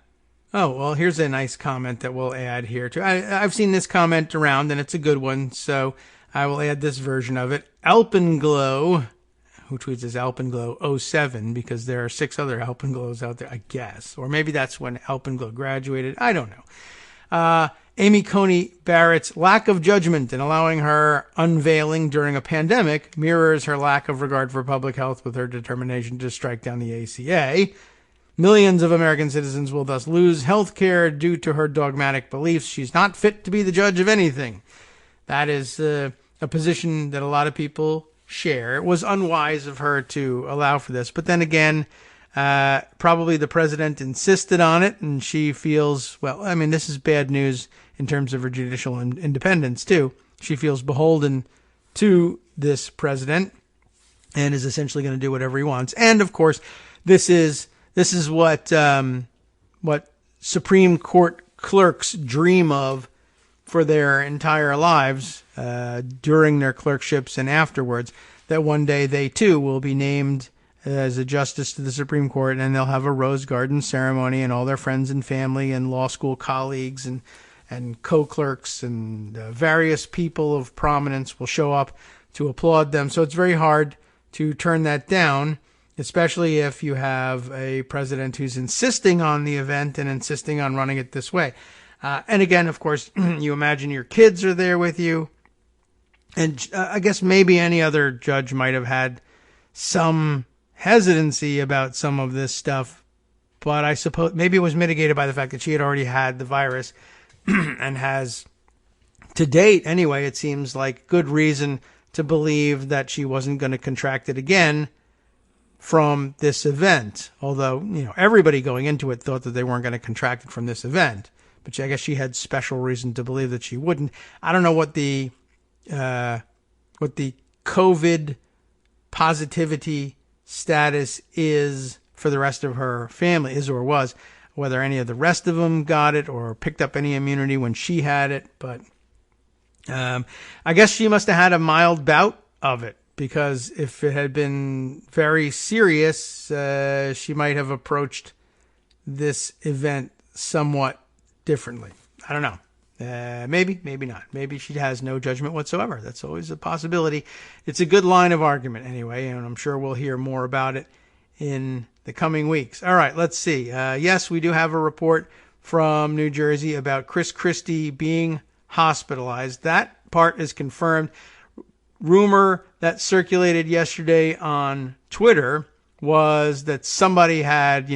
well, here's a nice comment that we'll add here too. I've seen this comment around, and it's a good one, so I will add this version of it. Alpenglow, who tweets as Alpenglow07, because there are 6 other Alpenglows out there, I guess. Or maybe that's when Alpenglow graduated. I don't know. Amy Coney Barrett's lack of judgment in allowing her unveiling during a pandemic mirrors her lack of regard for public health with her determination to strike down the ACA. Millions of American citizens will thus lose health care due to her dogmatic beliefs. She's not fit to be the judge of anything. That is a position that a lot of people share. It was unwise of her to allow for this. But then again, probably the president insisted on it, and she feels, well, I mean, this is bad news in terms of her judicial independence, too. She feels beholden to this president and is essentially going to do whatever he wants. And, of course, this is what Supreme Court clerks dream of for their entire lives, during their clerkships and afterwards, that one day they, too, will be named as a justice to the Supreme Court, and they'll have a rose garden ceremony, and all their friends and family and law school colleagues and co-clerks and various people of prominence will show up to applaud them. So it's very hard to turn that down, especially if you have a president who's insisting on the event and insisting on running it this way. And again, of course, you imagine your kids are there with you. And I guess maybe any other judge might have had some hesitancy about some of this stuff, but I suppose maybe it was mitigated by the fact that she had already had the virus and has to date, anyway, it seems like good reason to believe that she wasn't going to contract it again from this event. Although, everybody going into it thought that they weren't going to contract it from this event. But I guess she had special reason to believe that she wouldn't. I don't know what the COVID positivity status is for the rest of her family, is or was, whether any of the rest of them got it or picked up any immunity when she had it. But I guess she must have had a mild bout of it, because if it had been very serious, she might have approached this event somewhat differently. I don't know. Maybe not. Maybe she has no judgment whatsoever. That's always a possibility. It's a good line of argument anyway, and I'm sure we'll hear more about it in the coming weeks. All right, let's see. Yes, we do have a report from New Jersey about Christie being hospitalized. That part is confirmed. Rumor that circulated yesterday on Twitter was that somebody had,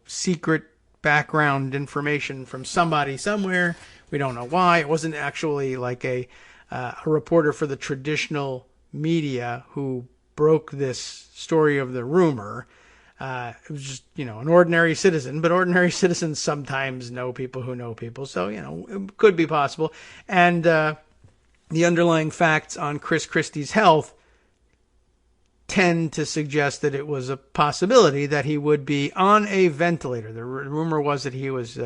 secret background information from somebody somewhere. We don't know why. It wasn't actually like a reporter for the traditional media who broke this story of the rumor. It was just, an ordinary citizen, but ordinary citizens sometimes know people who know people. So, it could be possible. And the underlying facts on Christie's health tend to suggest that it was a possibility that he would be on a ventilator. The rumor was that he was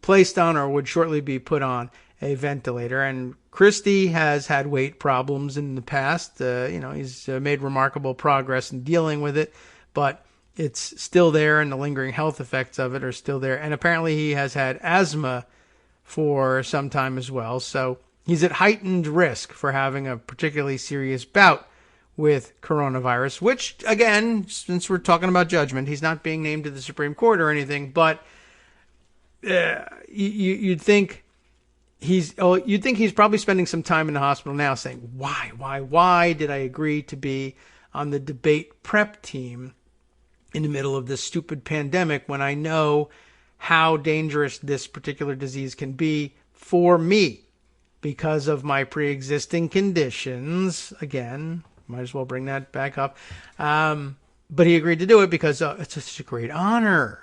placed on or would shortly be put on a ventilator. And Christie has had weight problems in the past. He's made remarkable progress in dealing with it, but it's still there, and the lingering health effects of it are still there. And apparently he has had asthma for some time as well. So he's at heightened risk for having a particularly serious bout with coronavirus, which, again, since we're talking about judgment, he's not being named to the Supreme Court or anything, but you'd think he's probably spending some time in the hospital now saying, why did I agree to be on the debate prep team in the middle of this stupid pandemic when I know how dangerous this particular disease can be for me because of my pre-existing conditions. Again, might as well bring that back up. But he agreed to do it because it's such a great honor,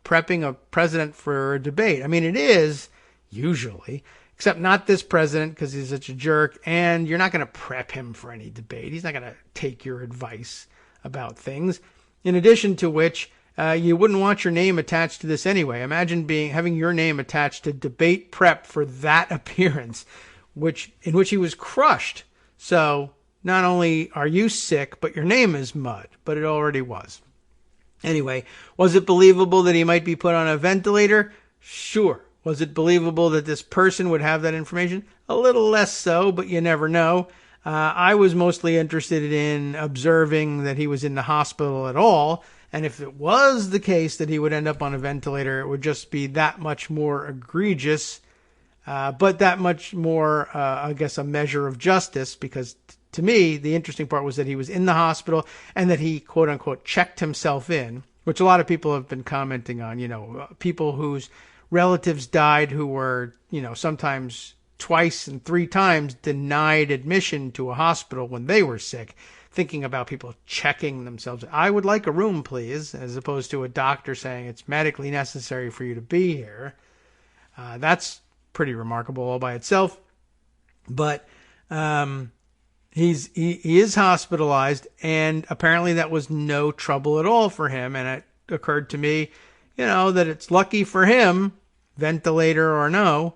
prepping a president for a debate. I mean, it is usually, except not this president because he's such a jerk, and you're not going to prep him for any debate. He's not going to take your advice about things. In addition to which, you wouldn't want your name attached to this anyway. Imagine having your name attached to debate prep for that appearance, in which he was crushed. So not only are you sick, but your name is mud, but it already was. Anyway, was it believable that he might be put on a ventilator? Sure. Was it believable that this person would have that information? A little less so, but you never know. I was mostly interested in observing that he was in the hospital at all. And if it was the case that he would end up on a ventilator, it would just be that much more egregious, but that much more, I guess, a measure of justice, because to me, the interesting part was that he was in the hospital and that he, quote unquote, checked himself in, which a lot of people have been commenting on, people whose relatives died who were, sometimes twice and three times denied admission to a hospital when they were sick, thinking about people checking themselves. I would like a room, please, as opposed to a doctor saying it's medically necessary for you to be here. That's pretty remarkable all by itself. But he is hospitalized, and apparently that was no trouble at all for him. And it occurred to me, that it's lucky for him, ventilator or no,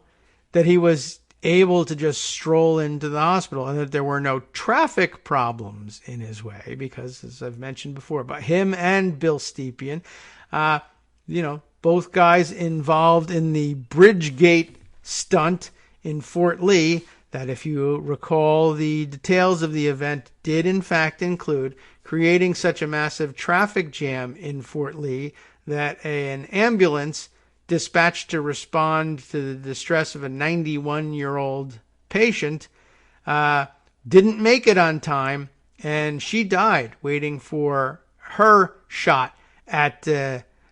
that he was able to just stroll into the hospital and that there were no traffic problems in his way, because, as I've mentioned before, about him and Bill Stepien, both guys involved in the Bridgegate stunt in Fort Lee, that, if you recall, the details of the event did in fact include creating such a massive traffic jam in Fort Lee that an ambulance dispatched to respond to the distress of a 91-year-old patient didn't make it on time, and she died waiting for her shot at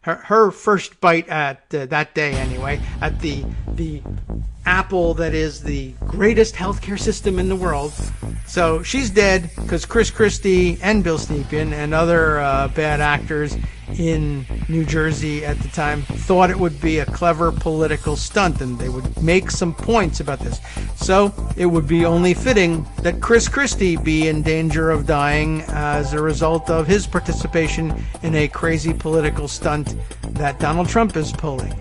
her first bite at that day anyway, at the Apple that is the greatest healthcare system in the world. So she's dead because Christie and Bill Stepien and other bad actors in New Jersey at the time thought it would be a clever political stunt and they would make some points about this. So it would be only fitting that Christie be in danger of dying as a result of his participation in a crazy political stunt that Donald Trump is pulling.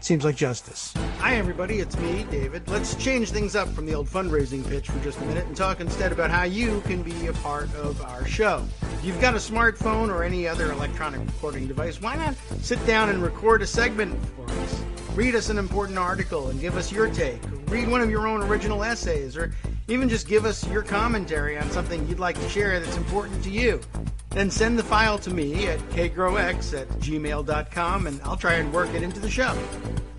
Seems like justice. Hi, everybody. It's me, David. Let's change things up from the old fundraising pitch for just a minute and talk instead about how you can be a part of our show. If you've got a smartphone or any other electronic recording device, why not sit down and record a segment for us? Read us an important article and give us your take. Read one of your own original essays, or even just give us your commentary on something you'd like to share that's important to you. Then send the file to me at kagrox@gmail.com and I'll try and work it into the show.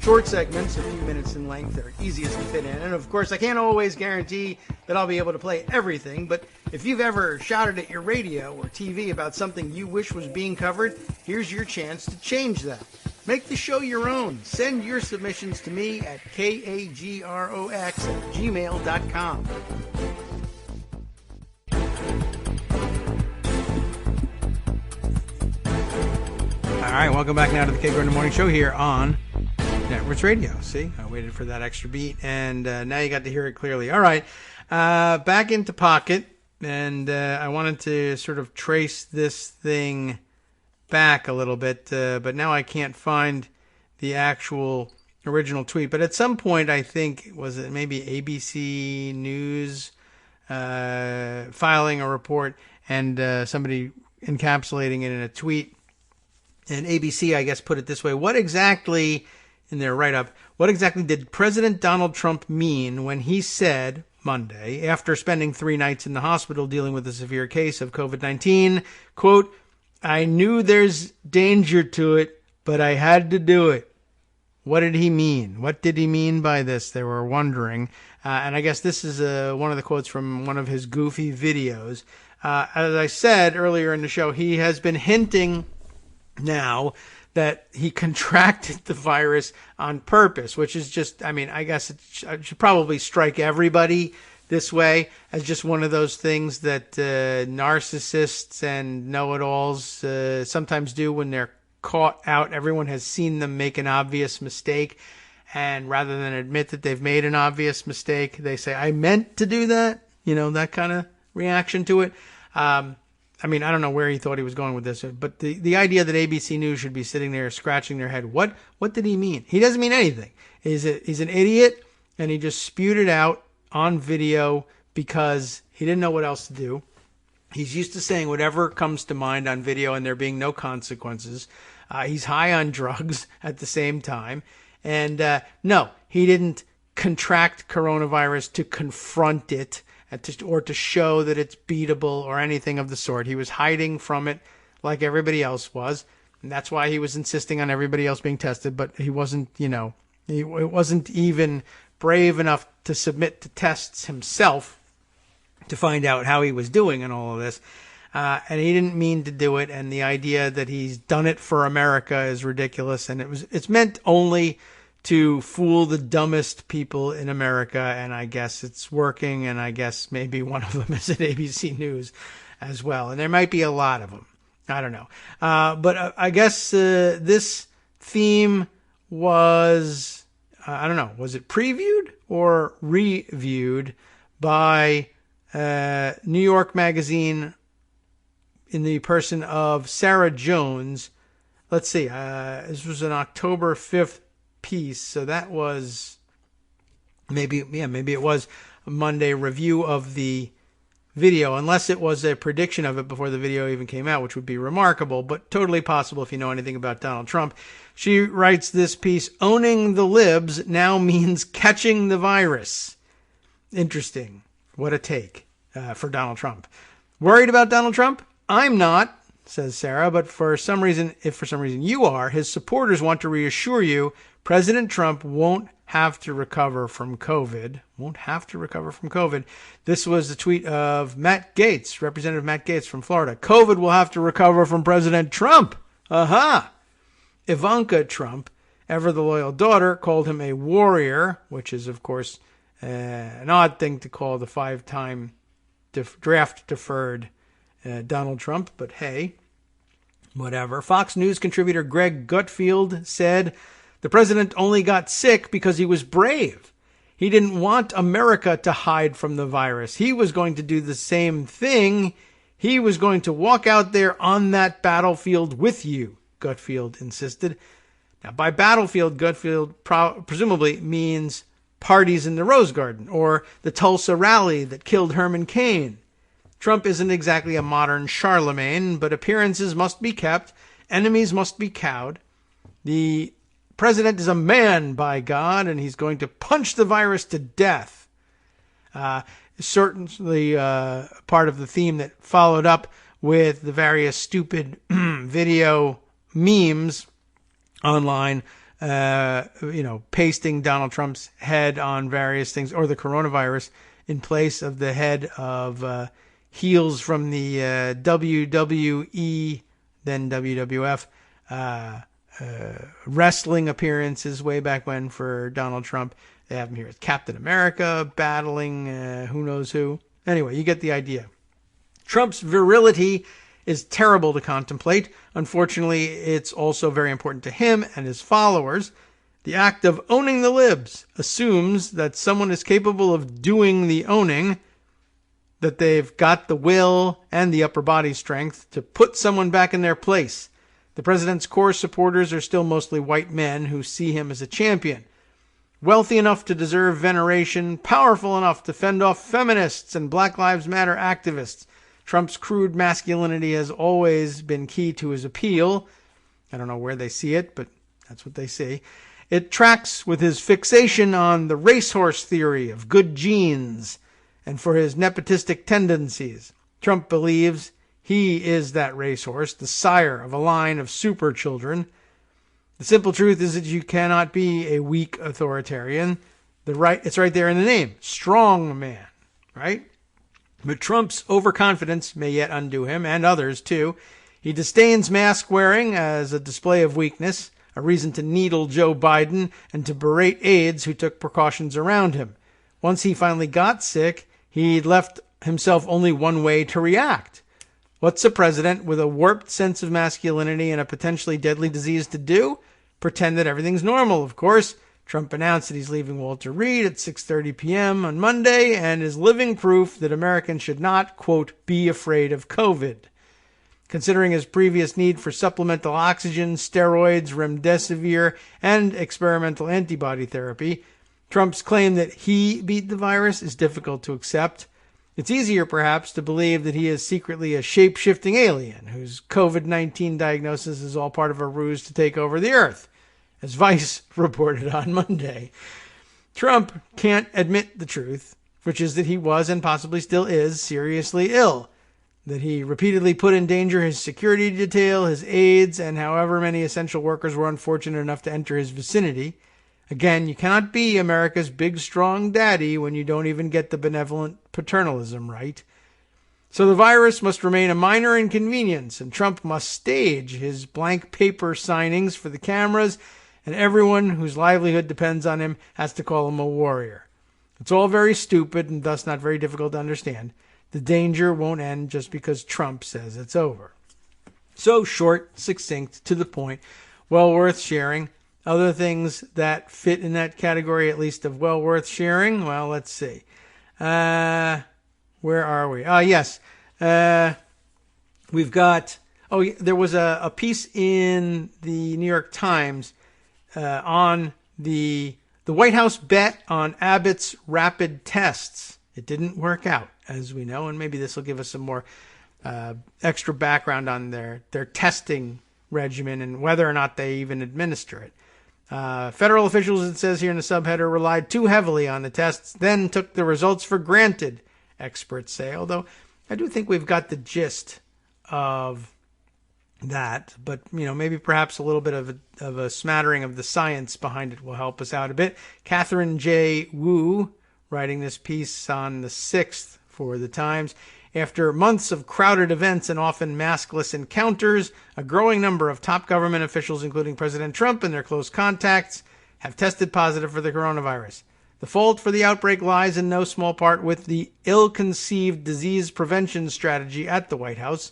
Short segments, a few minutes in length, are easiest to fit in. And of course, I can't always guarantee that I'll be able to play everything, but if you've ever shouted at your radio or TV about something you wish was being covered, here's your chance to change that. Make the show your own. Send your submissions to me at kagrox@gmail.com. All right, welcome back now to the Kagro in the Morning Show here on Networks Radio. See, I waited for that extra beat, and now you got to hear it clearly. All right, back into Pocket, and I wanted to sort of trace this thing back a little bit, but now I can't find the actual original tweet. But at some point, I think, was it maybe ABC News filing a report and somebody encapsulating it in a tweet. And ABC, I guess, put it this way. What exactly, in their write-up, what exactly did President Donald Trump mean when he said Monday, after spending 3 nights in the hospital dealing with a severe case of COVID-19, quote, "I knew there's danger to it, but I had to do it." What did he mean? What did he mean by this? They were wondering. And I guess this is one of the quotes from one of his goofy videos. As I said earlier in the show, he has been hinting now that he contracted the virus on purpose, which is just, I mean, I guess it should probably strike everybody this way as just one of those things that narcissists and know-it-alls sometimes do when they're caught out. Everyone has seen them make an obvious mistake, and rather than admit that they've made an obvious mistake, they say, "I meant to do that," that kind of reaction to it. I mean, I don't know where he thought he was going with this, but the idea that ABC News should be sitting there scratching their head, what did he mean? He doesn't mean anything. He's an idiot, and he just spewed it out on video because he didn't know what else to do. He's used to saying whatever comes to mind on video and there being no consequences. He's high on drugs at the same time. And no, he didn't contract coronavirus to confront it or to show that it's beatable or anything of the sort. He was hiding from it like everybody else was. And that's why he was insisting on everybody else being tested. But he wasn't, he wasn't even brave enough to submit to tests himself to find out how he was doing and all of this. And he didn't mean to do it. And the idea that he's done it for America is ridiculous. And it's meant only to fool the dumbest people in America, and I guess it's working, and I guess maybe one of them is at ABC News as well, and there might be a lot of them. I don't know. But I guess this theme was, I don't know, was it previewed or reviewed by New York Magazine in the person of Sarah Jones? Let's see, this was an October 5th piece, so that was maybe it was a Monday review of the video, unless it was a prediction of it before the video even came out, which would be remarkable, but totally possible if you know anything about Donald Trump. She writes this piece, "Owning the libs now means catching the virus." Interesting. What a take for Donald Trump. Worried about Donald Trump? I'm not, says Sarah, but if for some reason you are, his supporters want to reassure you President Trump won't have to recover from COVID. This was the tweet of Matt Gaetz, Representative Matt Gaetz from Florida. COVID will have to recover from President Trump. Aha! Ivanka Trump Ever the loyal daughter called him a warrior, which is, of course, an odd thing to call the 5-time draft-deferred Donald Trump, but hey, whatever. Fox News contributor Greg Gutfeld said, the president only got sick because he was brave. He didn't want America to hide from the virus. He was going to do the same thing. He was going to walk out there on that battlefield with you, Gutfeld insisted. Now, by battlefield, Gutfeld presumably means parties in the Rose Garden or the Tulsa rally that killed Herman Cain. Trump isn't exactly a modern Charlemagne, but appearances must be kept. Enemies must be cowed. The president is a man, by God, and he's going to punch the virus to death. Certainly part of the theme that followed up with the various stupid video memes online, pasting Donald Trump's head on various things, or the coronavirus in place of the head of heels from the WWE, then WWF, wrestling appearances way back when for Donald Trump. They have him here as Captain America battling who knows who. Anyway, you get the idea. Trump's virility is terrible to contemplate. Unfortunately, it's also very important to him and his followers. The act of owning the libs assumes that someone is capable of doing the owning, that they've got the will and the upper body strength to put someone back in their place. The president's core supporters are still mostly white men who see him as a champion. Wealthy enough to deserve veneration, powerful enough to fend off feminists and Black Lives Matter activists. Trump's crude masculinity has always been key to his appeal. I don't know where they see it, but that's what they see. It tracks with his fixation on the racehorse theory of good genes and for his nepotistic tendencies. Trump believes he is that racehorse, the sire of a line of super children. The simple truth is that you cannot be a weak authoritarian. It's right there in the name. Strong man, right? But Trump's overconfidence may yet undo him, and others too. He disdains mask wearing as a display of weakness, a reason to needle Joe Biden and to berate aides who took precautions around him. Once he finally got sick, he'd left himself only one way to react. What's a president with a warped sense of masculinity and a potentially deadly disease to do? Pretend that everything's normal, of course. Trump announced that he's leaving Walter Reed at 6:30 p.m. on Monday and is living proof that Americans should not, quote, be afraid of COVID. Considering his previous need for supplemental oxygen, steroids, remdesivir, and experimental antibody therapy, Trump's claim that he beat the virus is difficult to accept. It's easier, perhaps, to believe that he is secretly a shape-shifting alien whose COVID-19 diagnosis is all part of a ruse to take over the earth, as Vice reported on Monday. Trump can't admit the truth, which is that he was and possibly still is seriously ill, that he repeatedly put in danger his security detail, his aides, and however many essential workers were unfortunate enough to enter his vicinity. Again, you cannot be America's big, strong daddy when you don't even get the benevolent paternalism right. So the virus must remain a minor inconvenience, and Trump must stage his blank paper signings for the cameras, and everyone whose livelihood depends on him has to call him a warrior. It's all very stupid and thus not very difficult to understand. The danger won't end just because Trump says it's over. So short, succinct, to the point, well worth sharing. Other things that fit in that category, at least of well worth sharing, well, let's see. Where are we? Yes. We've got, there was a piece in the New York Times on the White House bet on Abbott's rapid tests. It didn't work out, as we know, and maybe this will give us some more extra background on their testing regimen and whether or not they even administer it. Federal officials, it says here in the subheader, relied too heavily on the tests, then took the results for granted, experts say. Although I do think we've got the gist of that, but maybe perhaps a little bit of a smattering of the science behind it will help us out a bit. Catherine J. Wu, writing this piece on the 6th for the Times. After months of crowded events and often maskless encounters, a growing number of top government officials, including President Trump and their close contacts, have tested positive for the coronavirus. The fault for the outbreak lies in no small part with the ill-conceived disease prevention strategy at the White House,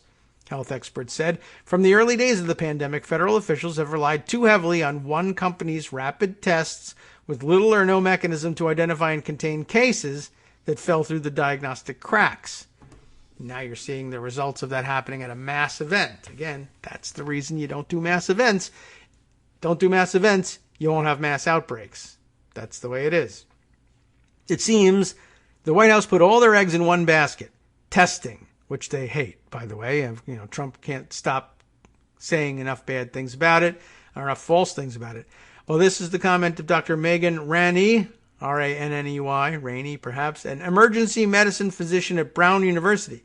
health experts said. From the early days of the pandemic, federal officials have relied too heavily on one company's rapid tests with little or no mechanism to identify and contain cases that fell through the diagnostic cracks. Now you're seeing the results of that happening at a mass event. Again, that's the reason you don't do mass events. Don't do mass events, you won't have mass outbreaks. That's the way it is. It seems the White House put all their eggs in one basket. Testing, which they hate, by the way. Trump can't stop saying enough bad things about it, or enough false things about it. Well, this is the comment of Dr. Megan Ranney, R-A-N-N-E-Y, Rainey perhaps, an emergency medicine physician at Brown University.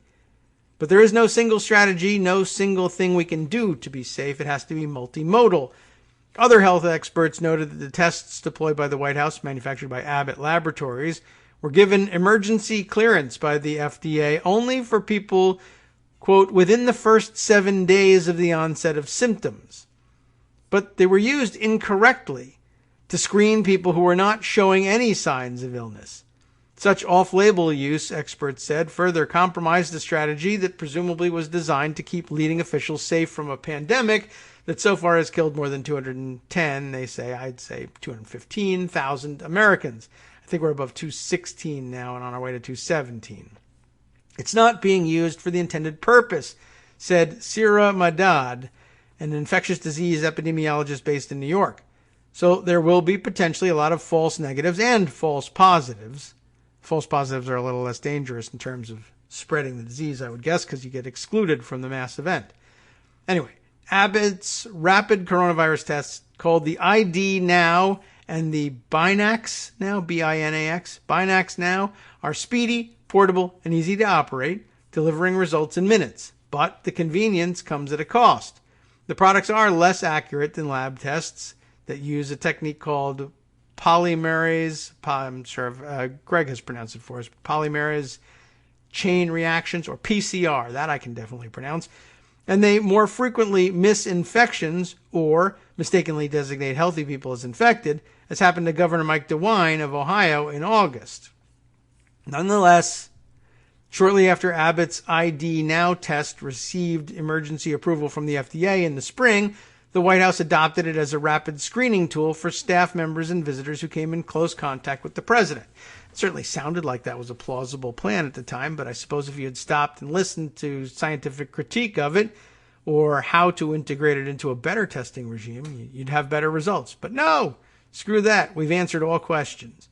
But there is no single strategy, no single thing we can do to be safe. It has to be multimodal. Other health experts noted that the tests deployed by the White House, manufactured by Abbott Laboratories, were given emergency clearance by the FDA only for people, quote, within the first 7 days of the onset of symptoms. But they were used incorrectly to screen people who were not showing any signs of illness. Such off-label use, experts said, further compromised the strategy that presumably was designed to keep leading officials safe from a pandemic that so far has killed more than 210, I'd say 215,000 Americans. I think we're above 216 now and on our way to 217. It's not being used for the intended purpose, said Sira Madad, an infectious disease epidemiologist based in New York. So there will be potentially a lot of false negatives and false positives. False positives are a little less dangerous in terms of spreading the disease, I would guess, because you get excluded from the mass event. Anyway, Abbott's rapid coronavirus tests called the ID Now and the Binax Now, B-I-N-A-X, Binax Now, are speedy, portable, and easy to operate, delivering results in minutes. But the convenience comes at a cost. The products are less accurate than lab tests that use a technique called polymerase, I'm sure Greg has pronounced it for us, polymerase chain reactions, or PCR, that I can definitely pronounce. And they more frequently miss infections or mistakenly designate healthy people as infected, as happened to Governor Mike DeWine of Ohio in August. Nonetheless, shortly after Abbott's ID Now test received emergency approval from the FDA in the spring, the White House adopted it as a rapid screening tool for staff members and visitors who came in close contact with the president. It certainly sounded like that was a plausible plan at the time, but I suppose if you had stopped and listened to scientific critique of it or how to integrate it into a better testing regime, you'd have better results. But no, screw that. We've answered all questions.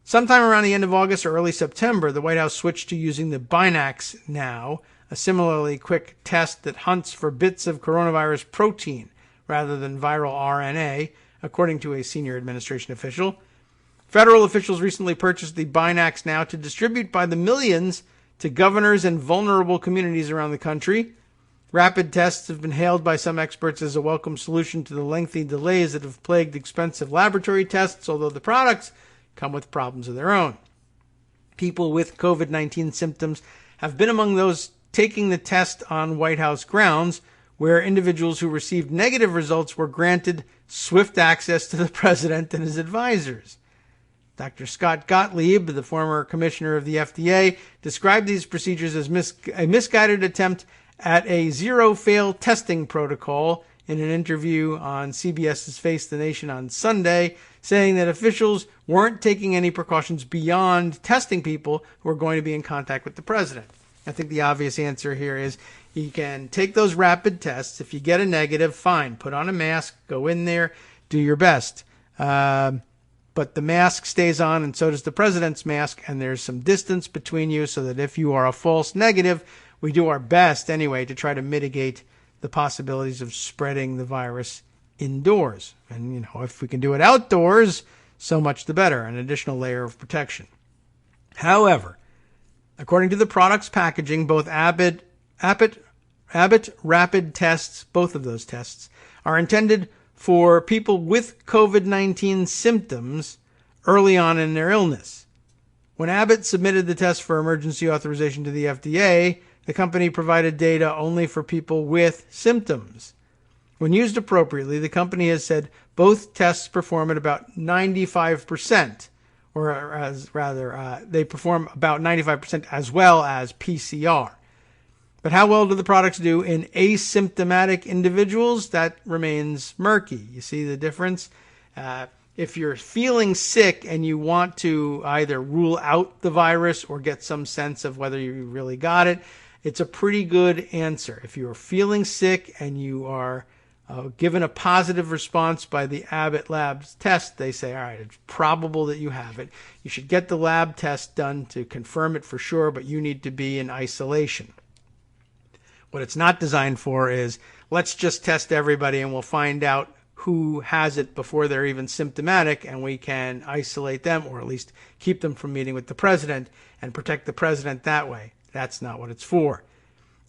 Sometime around the end of August or early September, the White House switched to using the Binax Now, a similarly quick test that hunts for bits of coronavirus protein rather than viral RNA, according to a senior administration official. Federal officials recently purchased the Binax Now to distribute by the millions to governors and vulnerable communities around the country. Rapid tests have been hailed by some experts as a welcome solution to the lengthy delays that have plagued expensive laboratory tests, although the products come with problems of their own. People with COVID-19 symptoms have been among those taking the test on White House grounds, where individuals who received negative results were granted swift access to the president and his advisors. Dr. Scott Gottlieb, the former commissioner of the FDA, described these procedures as a misguided attempt at a zero-fail testing protocol in an interview on CBS's Face the Nation on Sunday, saying that officials weren't taking any precautions beyond testing people who are going to be in contact with the president. I think the obvious answer here is you can take those rapid tests. If you get a negative, fine. Put on a mask, go in there, do your best. But the mask stays on, and so does the president's mask, and there's some distance between you so that if you are a false negative, we do our best anyway to try to mitigate the possibilities of spreading the virus indoors. And, if we can do it outdoors, so much the better, an additional layer of protection. However, according to the product's packaging, both Abbott rapid tests, both of those tests, are intended for people with COVID-19 symptoms early on in their illness. When Abbott submitted the test for emergency authorization to the FDA, the company provided data only for people with symptoms. When used appropriately, the company has said both tests perform at about 95%, they perform about 95% as well as PCR. But how well do the products do in asymptomatic individuals? That remains murky. You see the difference? If you're feeling sick and you want to either rule out the virus or get some sense of whether you really got it, it's a pretty good answer. If you're feeling sick and you are given a positive response by the Abbott Labs test, they say, all right, it's probable that you have it. You should get the lab test done to confirm it for sure, but you need to be in isolation. What it's not designed for is, let's just test everybody and we'll find out who has it before they're even symptomatic, and we can isolate them or at least keep them from meeting with the president and protect the president that way. That's not what it's for.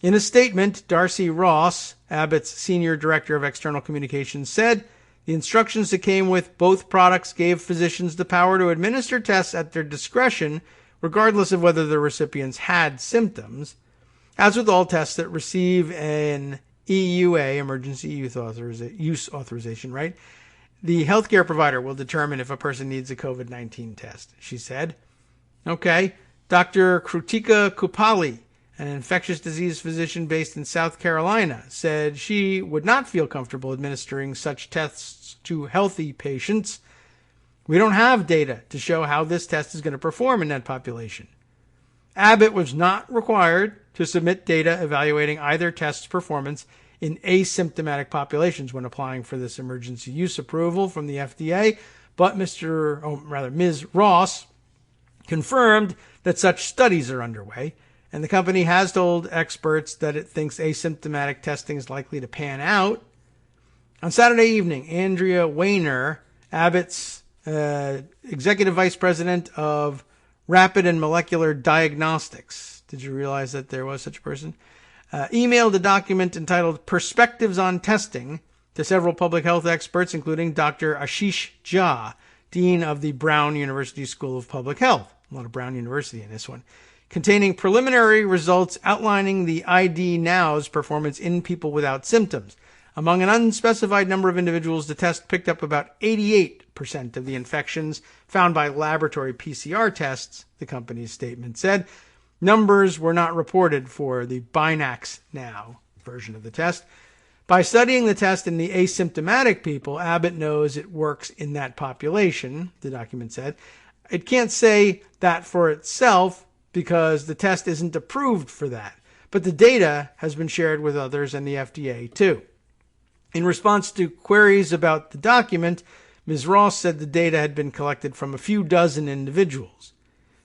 In a statement, Darcy Ross, Abbott's senior director of external communications, said the instructions that came with both products gave physicians the power to administer tests at their discretion, regardless of whether the recipients had symptoms. As with all tests that receive an EUA, emergency use authorization, right? The healthcare provider will determine if a person needs a COVID-19 test, she said. Okay. Dr. Krutika Kupali, an infectious disease physician based in South Carolina, said she would not feel comfortable administering such tests to healthy patients. We don't have data to show how this test is going to perform in that population. Abbott was not required to submit data evaluating either test's performance in asymptomatic populations when applying for this emergency use approval from the FDA, but Ms. Ross confirmed that such studies are underway, and the company has told experts that it thinks asymptomatic testing is likely to pan out. On Saturday evening, Andrea Weiner, Abbott's executive vice president of Rapid and Molecular Diagnostics, did you realize that there was such a person? Emailed a document entitled Perspectives on Testing to several public health experts, including Dr. Ashish Jha, dean of the Brown University School of Public Health. A lot of Brown University in this one. Containing preliminary results outlining the ID Now's performance in people without symptoms. Among an unspecified number of individuals, the test picked up about 88% of the infections found by laboratory PCR tests, the company's statement said. Numbers were not reported for the Binax Now version of the test. By studying the test in the asymptomatic people, Abbott knows it works in that population, the document said. It can't say that for itself because the test isn't approved for that, but the data has been shared with others and the FDA too. In response to queries about the document, Ms. Ross said the data had been collected from a few dozen individuals.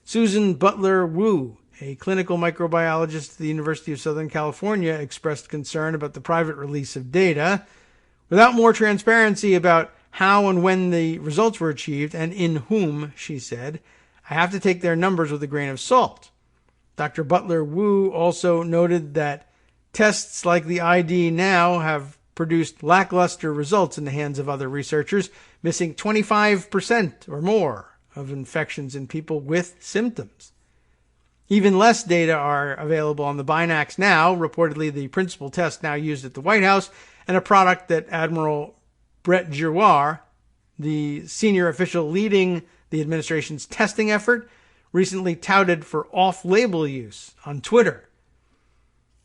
Susan Butler-Wu, a clinical microbiologist at the University of Southern California, expressed concern about the private release of data. Without more transparency about how and when the results were achieved and in whom, she said, I have to take their numbers with a grain of salt. Dr. Butler-Wu also noted that tests like the ID Now have produced lackluster results in the hands of other researchers, missing 25% or more of infections in people with symptoms. Even less data are available on the Binax Now, reportedly the principal test now used at the White House, and a product that Admiral Brett Giroir, the senior official leading the administration's testing effort, recently touted for off-label use on Twitter.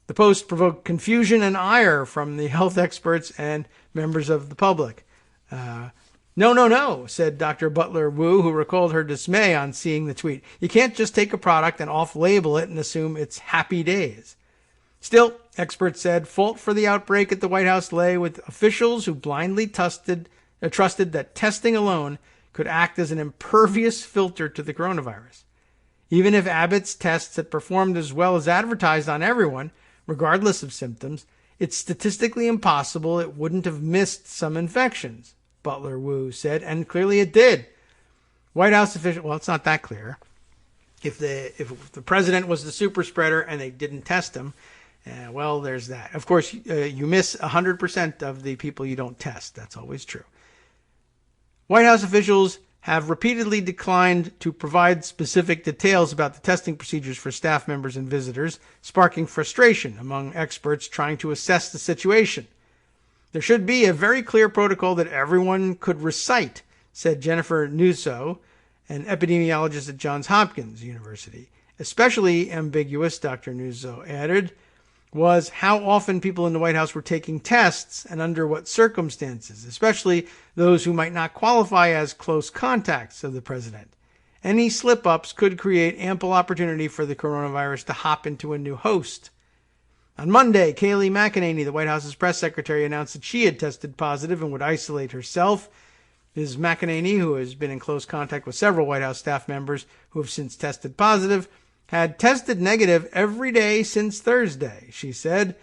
The post provoked confusion and ire from the health experts and members of the public. No, said Dr. Butler-Wu, who recalled her dismay on seeing the tweet. You can't just take a product and off-label it and assume it's happy days. Still, experts said fault for the outbreak at the White House lay with officials who blindly trusted that testing alone could act as an impervious filter to the coronavirus. Even if Abbott's tests had performed as well as advertised on everyone, regardless of symptoms, it's statistically impossible it wouldn't have missed some infections, Butler-Wu said, and clearly it did. White House official, well, it's not that clear. If the president was the super spreader and they didn't test him, well, there's that. Of course, you miss 100% of the people you don't test. That's always true. White House officials have repeatedly declined to provide specific details about the testing procedures for staff members and visitors, sparking frustration among experts trying to assess the situation. There should be a very clear protocol that everyone could recite, said Jennifer Nuzzo, an epidemiologist at Johns Hopkins University. Especially ambiguous, Dr. Nuzzo added, was how often people in the White House were taking tests and under what circumstances, especially those who might not qualify as close contacts of the president. Any slip-ups could create ample opportunity for the coronavirus to hop into a new host. On Monday, Kayleigh McEnany, the White House's press secretary, announced that she had tested positive and would isolate herself. Ms. McEnany, who has been in close contact with several White House staff members who have since tested positive, had tested negative every day since Thursday, she said,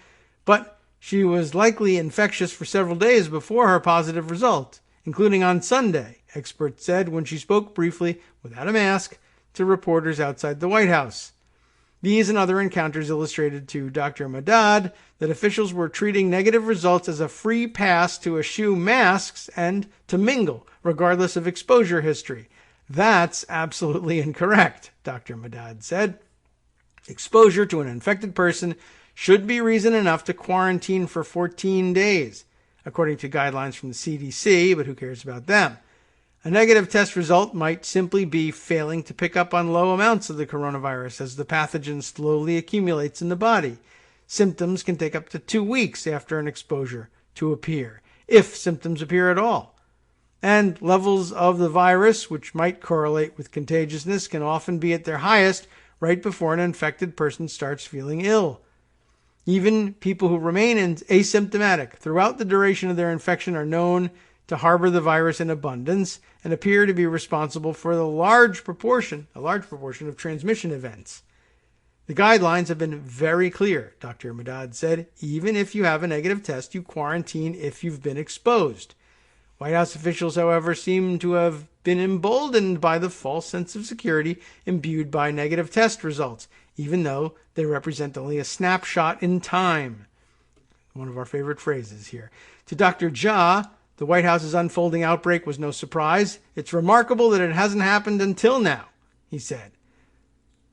but she was likely infectious for several days before her positive result, including on Sunday, experts said when she spoke briefly, without a mask, to reporters outside the White House. These and other encounters illustrated to Dr. Madad that officials were treating negative results as a free pass to eschew masks and to mingle, regardless of exposure history. That's absolutely incorrect, Dr. Madad said. Exposure to an infected person should be reason enough to quarantine for 14 days, according to guidelines from the CDC, but who cares about them? A negative test result might simply be failing to pick up on low amounts of the coronavirus as the pathogen slowly accumulates in the body. Symptoms can take up to 2 weeks after an exposure to appear, if symptoms appear at all. And levels of the virus, which might correlate with contagiousness, can often be at their highest right before an infected person starts feeling ill. Even people who remain asymptomatic throughout the duration of their infection are known to harbor the virus in abundance and appear to be responsible for a large proportion of transmission events. The guidelines have been very clear, Dr. Madad said. Even if you have a negative test, you quarantine if you've been exposed. White House officials, however, seem to have been emboldened by the false sense of security imbued by negative test results, even though they represent only a snapshot in time. One of our favorite phrases here. To Dr. Jha, the White House's unfolding outbreak was no surprise. It's remarkable that it hasn't happened until now, he said.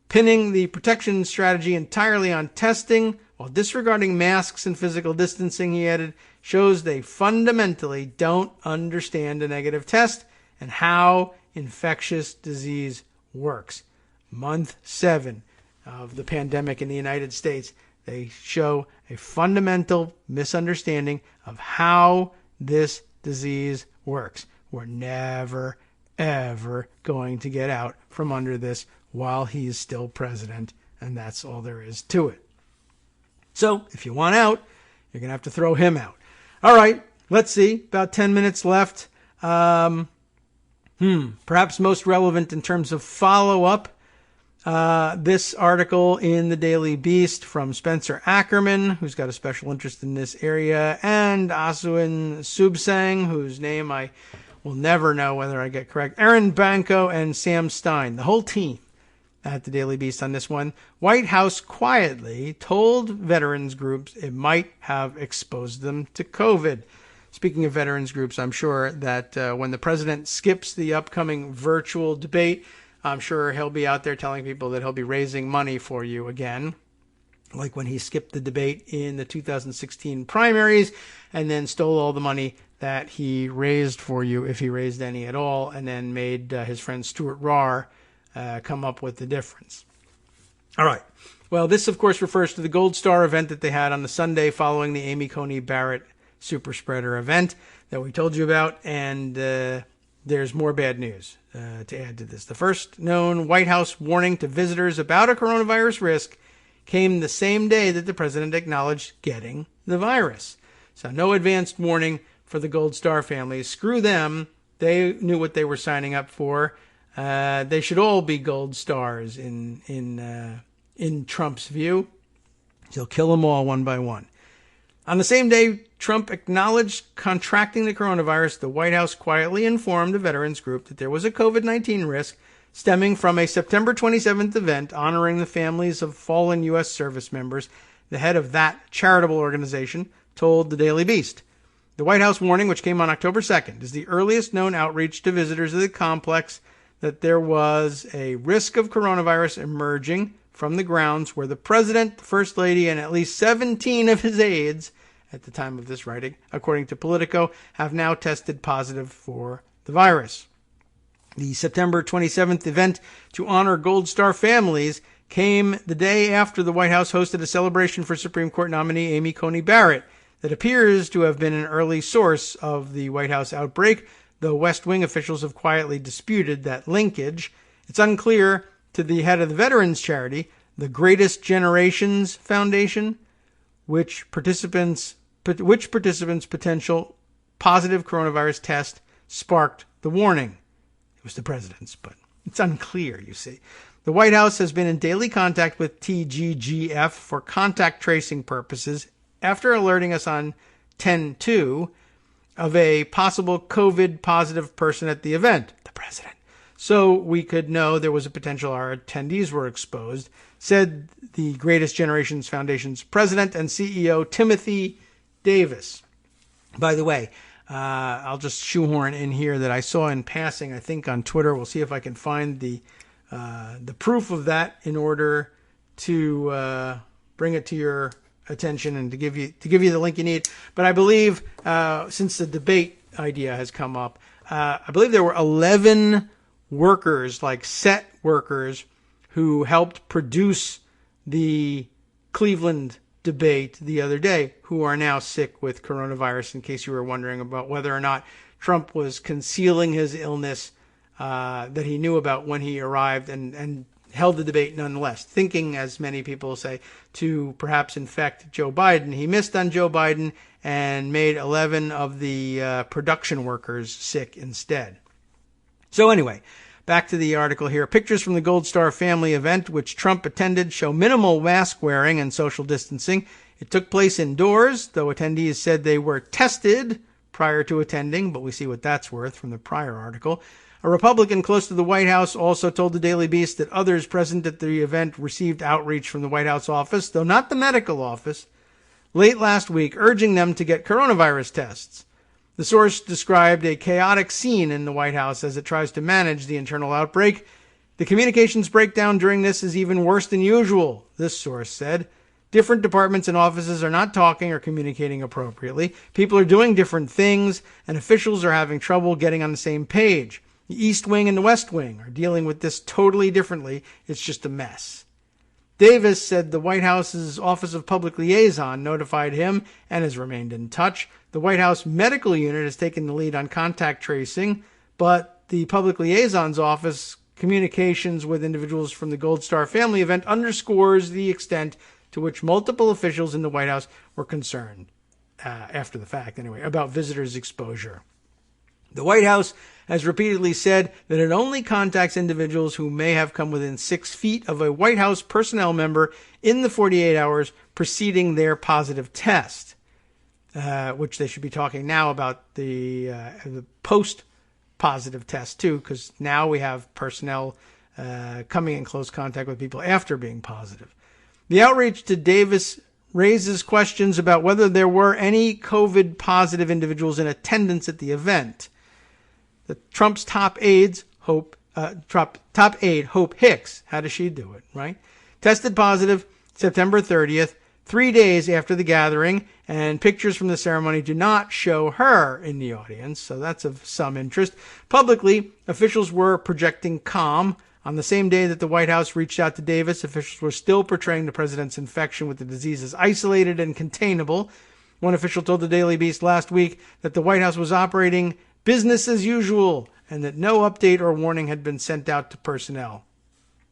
Pinning the protection strategy entirely on testing while disregarding masks and physical distancing, he added, shows they fundamentally don't understand a negative test and how infectious disease works. Month 7 of the pandemic in the United States, they show a fundamental misunderstanding of how this disease works. We're never, ever going to get out from under this while he is still president, and that's all there is to it. So, if you want out, you're going to have to throw him out. All right, let's see. About 10 minutes left. Perhaps most relevant in terms of follow-up, this article in the Daily Beast from Spencer Ackerman, who's got a special interest in this area, and Asuin Subsang, whose name I will never know whether I get correct, Aaron Banco, and Sam Stein, the whole team at the Daily Beast on this one. White House quietly told veterans groups it might have exposed them to COVID. Speaking of veterans groups, I'm sure that when the president skips the upcoming virtual debate, I'm sure he'll be out there telling people that he'll be raising money for you again, like when he skipped the debate in the 2016 primaries and then stole all the money that he raised for you, if he raised any at all, and then made his friend Stuart Rahr come up with the difference. All right. Well, this, of course, refers to the Gold Star event that they had on the Sunday following the Amy Coney Barrett super spreader event that we told you about, and there's more bad news to add to this. The first known White House warning to visitors about a coronavirus risk came the same day that the president acknowledged getting the virus. So no advanced warning for the Gold Star families. Screw them. They knew what they were signing up for. They should all be gold stars in Trump's view. He'll kill them all one by one. On the same day Trump acknowledged contracting the coronavirus, the White House quietly informed the veterans group that there was a COVID-19 risk stemming from a September 27th event honoring the families of fallen U.S. service members. The head of that charitable organization told the Daily Beast, The White House warning, which came on October 2nd, is the earliest known outreach to visitors of the complex that there was a risk of coronavirus emerging from the grounds where the president, the first lady, and at least 17 of his aides at the time of this writing, according to Politico, have now tested positive for the virus. The September 27th event to honor Gold Star families came the day after the White House hosted a celebration for Supreme Court nominee Amy Coney Barrett that appears to have been an early source of the White House outbreak, though West Wing officials have quietly disputed that linkage. It's unclear to the head of the veterans charity, the Greatest Generations Foundation, which participants' potential positive coronavirus test sparked the warning. It was the president's, but it's unclear, you see. The White House has been in daily contact with TGGF for contact tracing purposes after alerting us on 10/2 of a possible COVID positive person at the event, the president. So we could know there was a potential our attendees were exposed, said the Greatest Generations Foundation's president and CEO, Timothy Davis. By the way, I'll just shoehorn in here that I saw in passing, I think on Twitter. We'll see if I can find the proof of that in order to bring it to your attention and to give you the link you need. But I believe since the debate idea has come up, I believe there were 11 workers, like set workers, who helped produce the Cleveland debate the other day, who are now sick with coronavirus, in case you were wondering about whether or not Trump was concealing his illness that he knew about when he arrived and held the debate nonetheless, thinking, as many people say, to perhaps infect Joe Biden. He missed on Joe Biden and made 11 of the production workers sick instead. So anyway, back to the article here. Pictures from the Gold Star family event, which Trump attended, show minimal mask wearing and social distancing. It took place indoors, though attendees said they were tested prior to attending, but we see what that's worth from the prior article. A Republican close to the White House also told the Daily Beast that others present at the event received outreach from the White House office, though not the medical office, late last week, urging them to get coronavirus tests. The source described a chaotic scene in the White House as it tries to manage the internal outbreak. The communications breakdown during this is even worse than usual, this source said. Different departments and offices are not talking or communicating appropriately. People are doing different things, and officials are having trouble getting on the same page. The East Wing and the West Wing are dealing with this totally differently. It's just a mess. Davis said the White House's Office of Public Liaison notified him and has remained in touch. The White House Medical Unit has taken the lead on contact tracing, but the Public Liaison's office communications with individuals from the Gold Star family event underscores the extent to which multiple officials in the White House were concerned, after the fact anyway, about visitors' exposure. The White House has repeatedly said that it only contacts individuals who may have come within 6 feet of a White House personnel member in the 48 hours preceding their positive test, which they should be talking now about the post-positive test, too, because now we have personnel coming in close contact with people after being positive. The outreach to Davis raises questions about whether there were any COVID-positive individuals in attendance at the event. Trump's top aide, Hope Hicks, how does she do it, right? Tested positive September 30th, 3 days after the gathering, and pictures from the ceremony do not show her in the audience, so that's of some interest. Publicly, officials were projecting calm. On the same day that the White House reached out to Davis, officials were still portraying the president's infection with the disease as isolated and containable. One official told the Daily Beast last week that the White House was operating business as usual and that no update or warning had been sent out to personnel.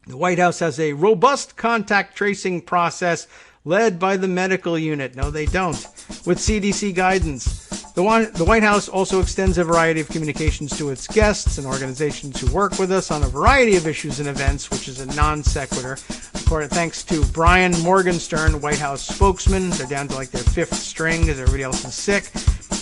The White House has a robust contact tracing process led by the medical unit. No, they don't. With CDC guidance. The White House also extends a variety of communications to its guests and organizations who work with us on a variety of issues and events, which is a non sequitur. Thanks to Brian Morgenstern, White House spokesman. They're down to like their 5th string because everybody else is sick.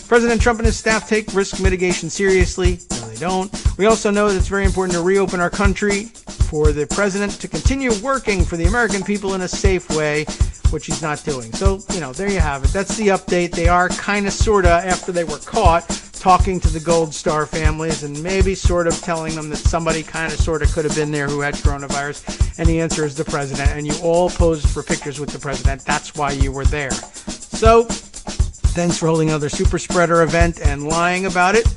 President Trump and his staff take risk mitigation seriously. No, they don't. We also know that it's very important to reopen our country for the president to continue working for the American people in a safe way. which he's not doing. So, there you have it. That's the update. They are kind of, sort of, after they were caught, talking to the Gold Star families and maybe sort of telling them that somebody kind of, sort of could have been there who had coronavirus. And the answer is the president. And you all posed for pictures with the president. That's why you were there. So, thanks for holding another super spreader event and lying about it.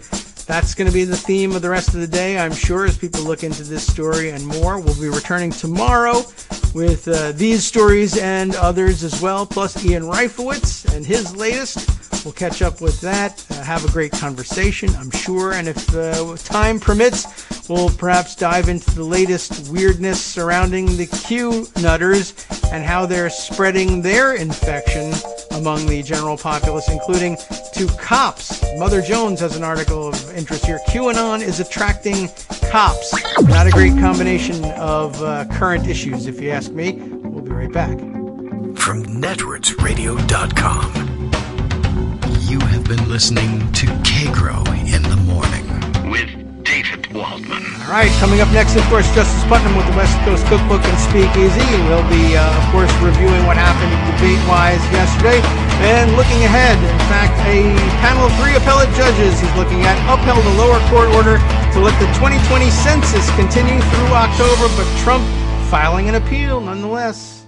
That's going to be the theme of the rest of the day, I'm sure, as people look into this story and more. We'll be returning tomorrow with these stories and others as well, plus Ian Reifowitz and his latest. We'll catch up with that, have a great conversation, I'm sure, and if time permits, we'll perhaps dive into the latest weirdness surrounding the Q nutters and how they're spreading their infection among the general populace, including to cops. Mother Jones has an article of interest here. QAnon is attracting cops. Not a great combination of current issues, if you ask me. We'll be right back. From networksradio.com, you have been listening to Kagro in the Morning with David Waldman. All right, coming up next, of course, Justice Putnam with the West Coast Cookbook and Speakeasy. We'll be, of course, reviewing what happened debate-wise yesterday and looking ahead. In fact, a panel of 3 appellate judges he's looking at upheld a lower court order to let the 2020 census continue through October, but Trump filing an appeal nonetheless.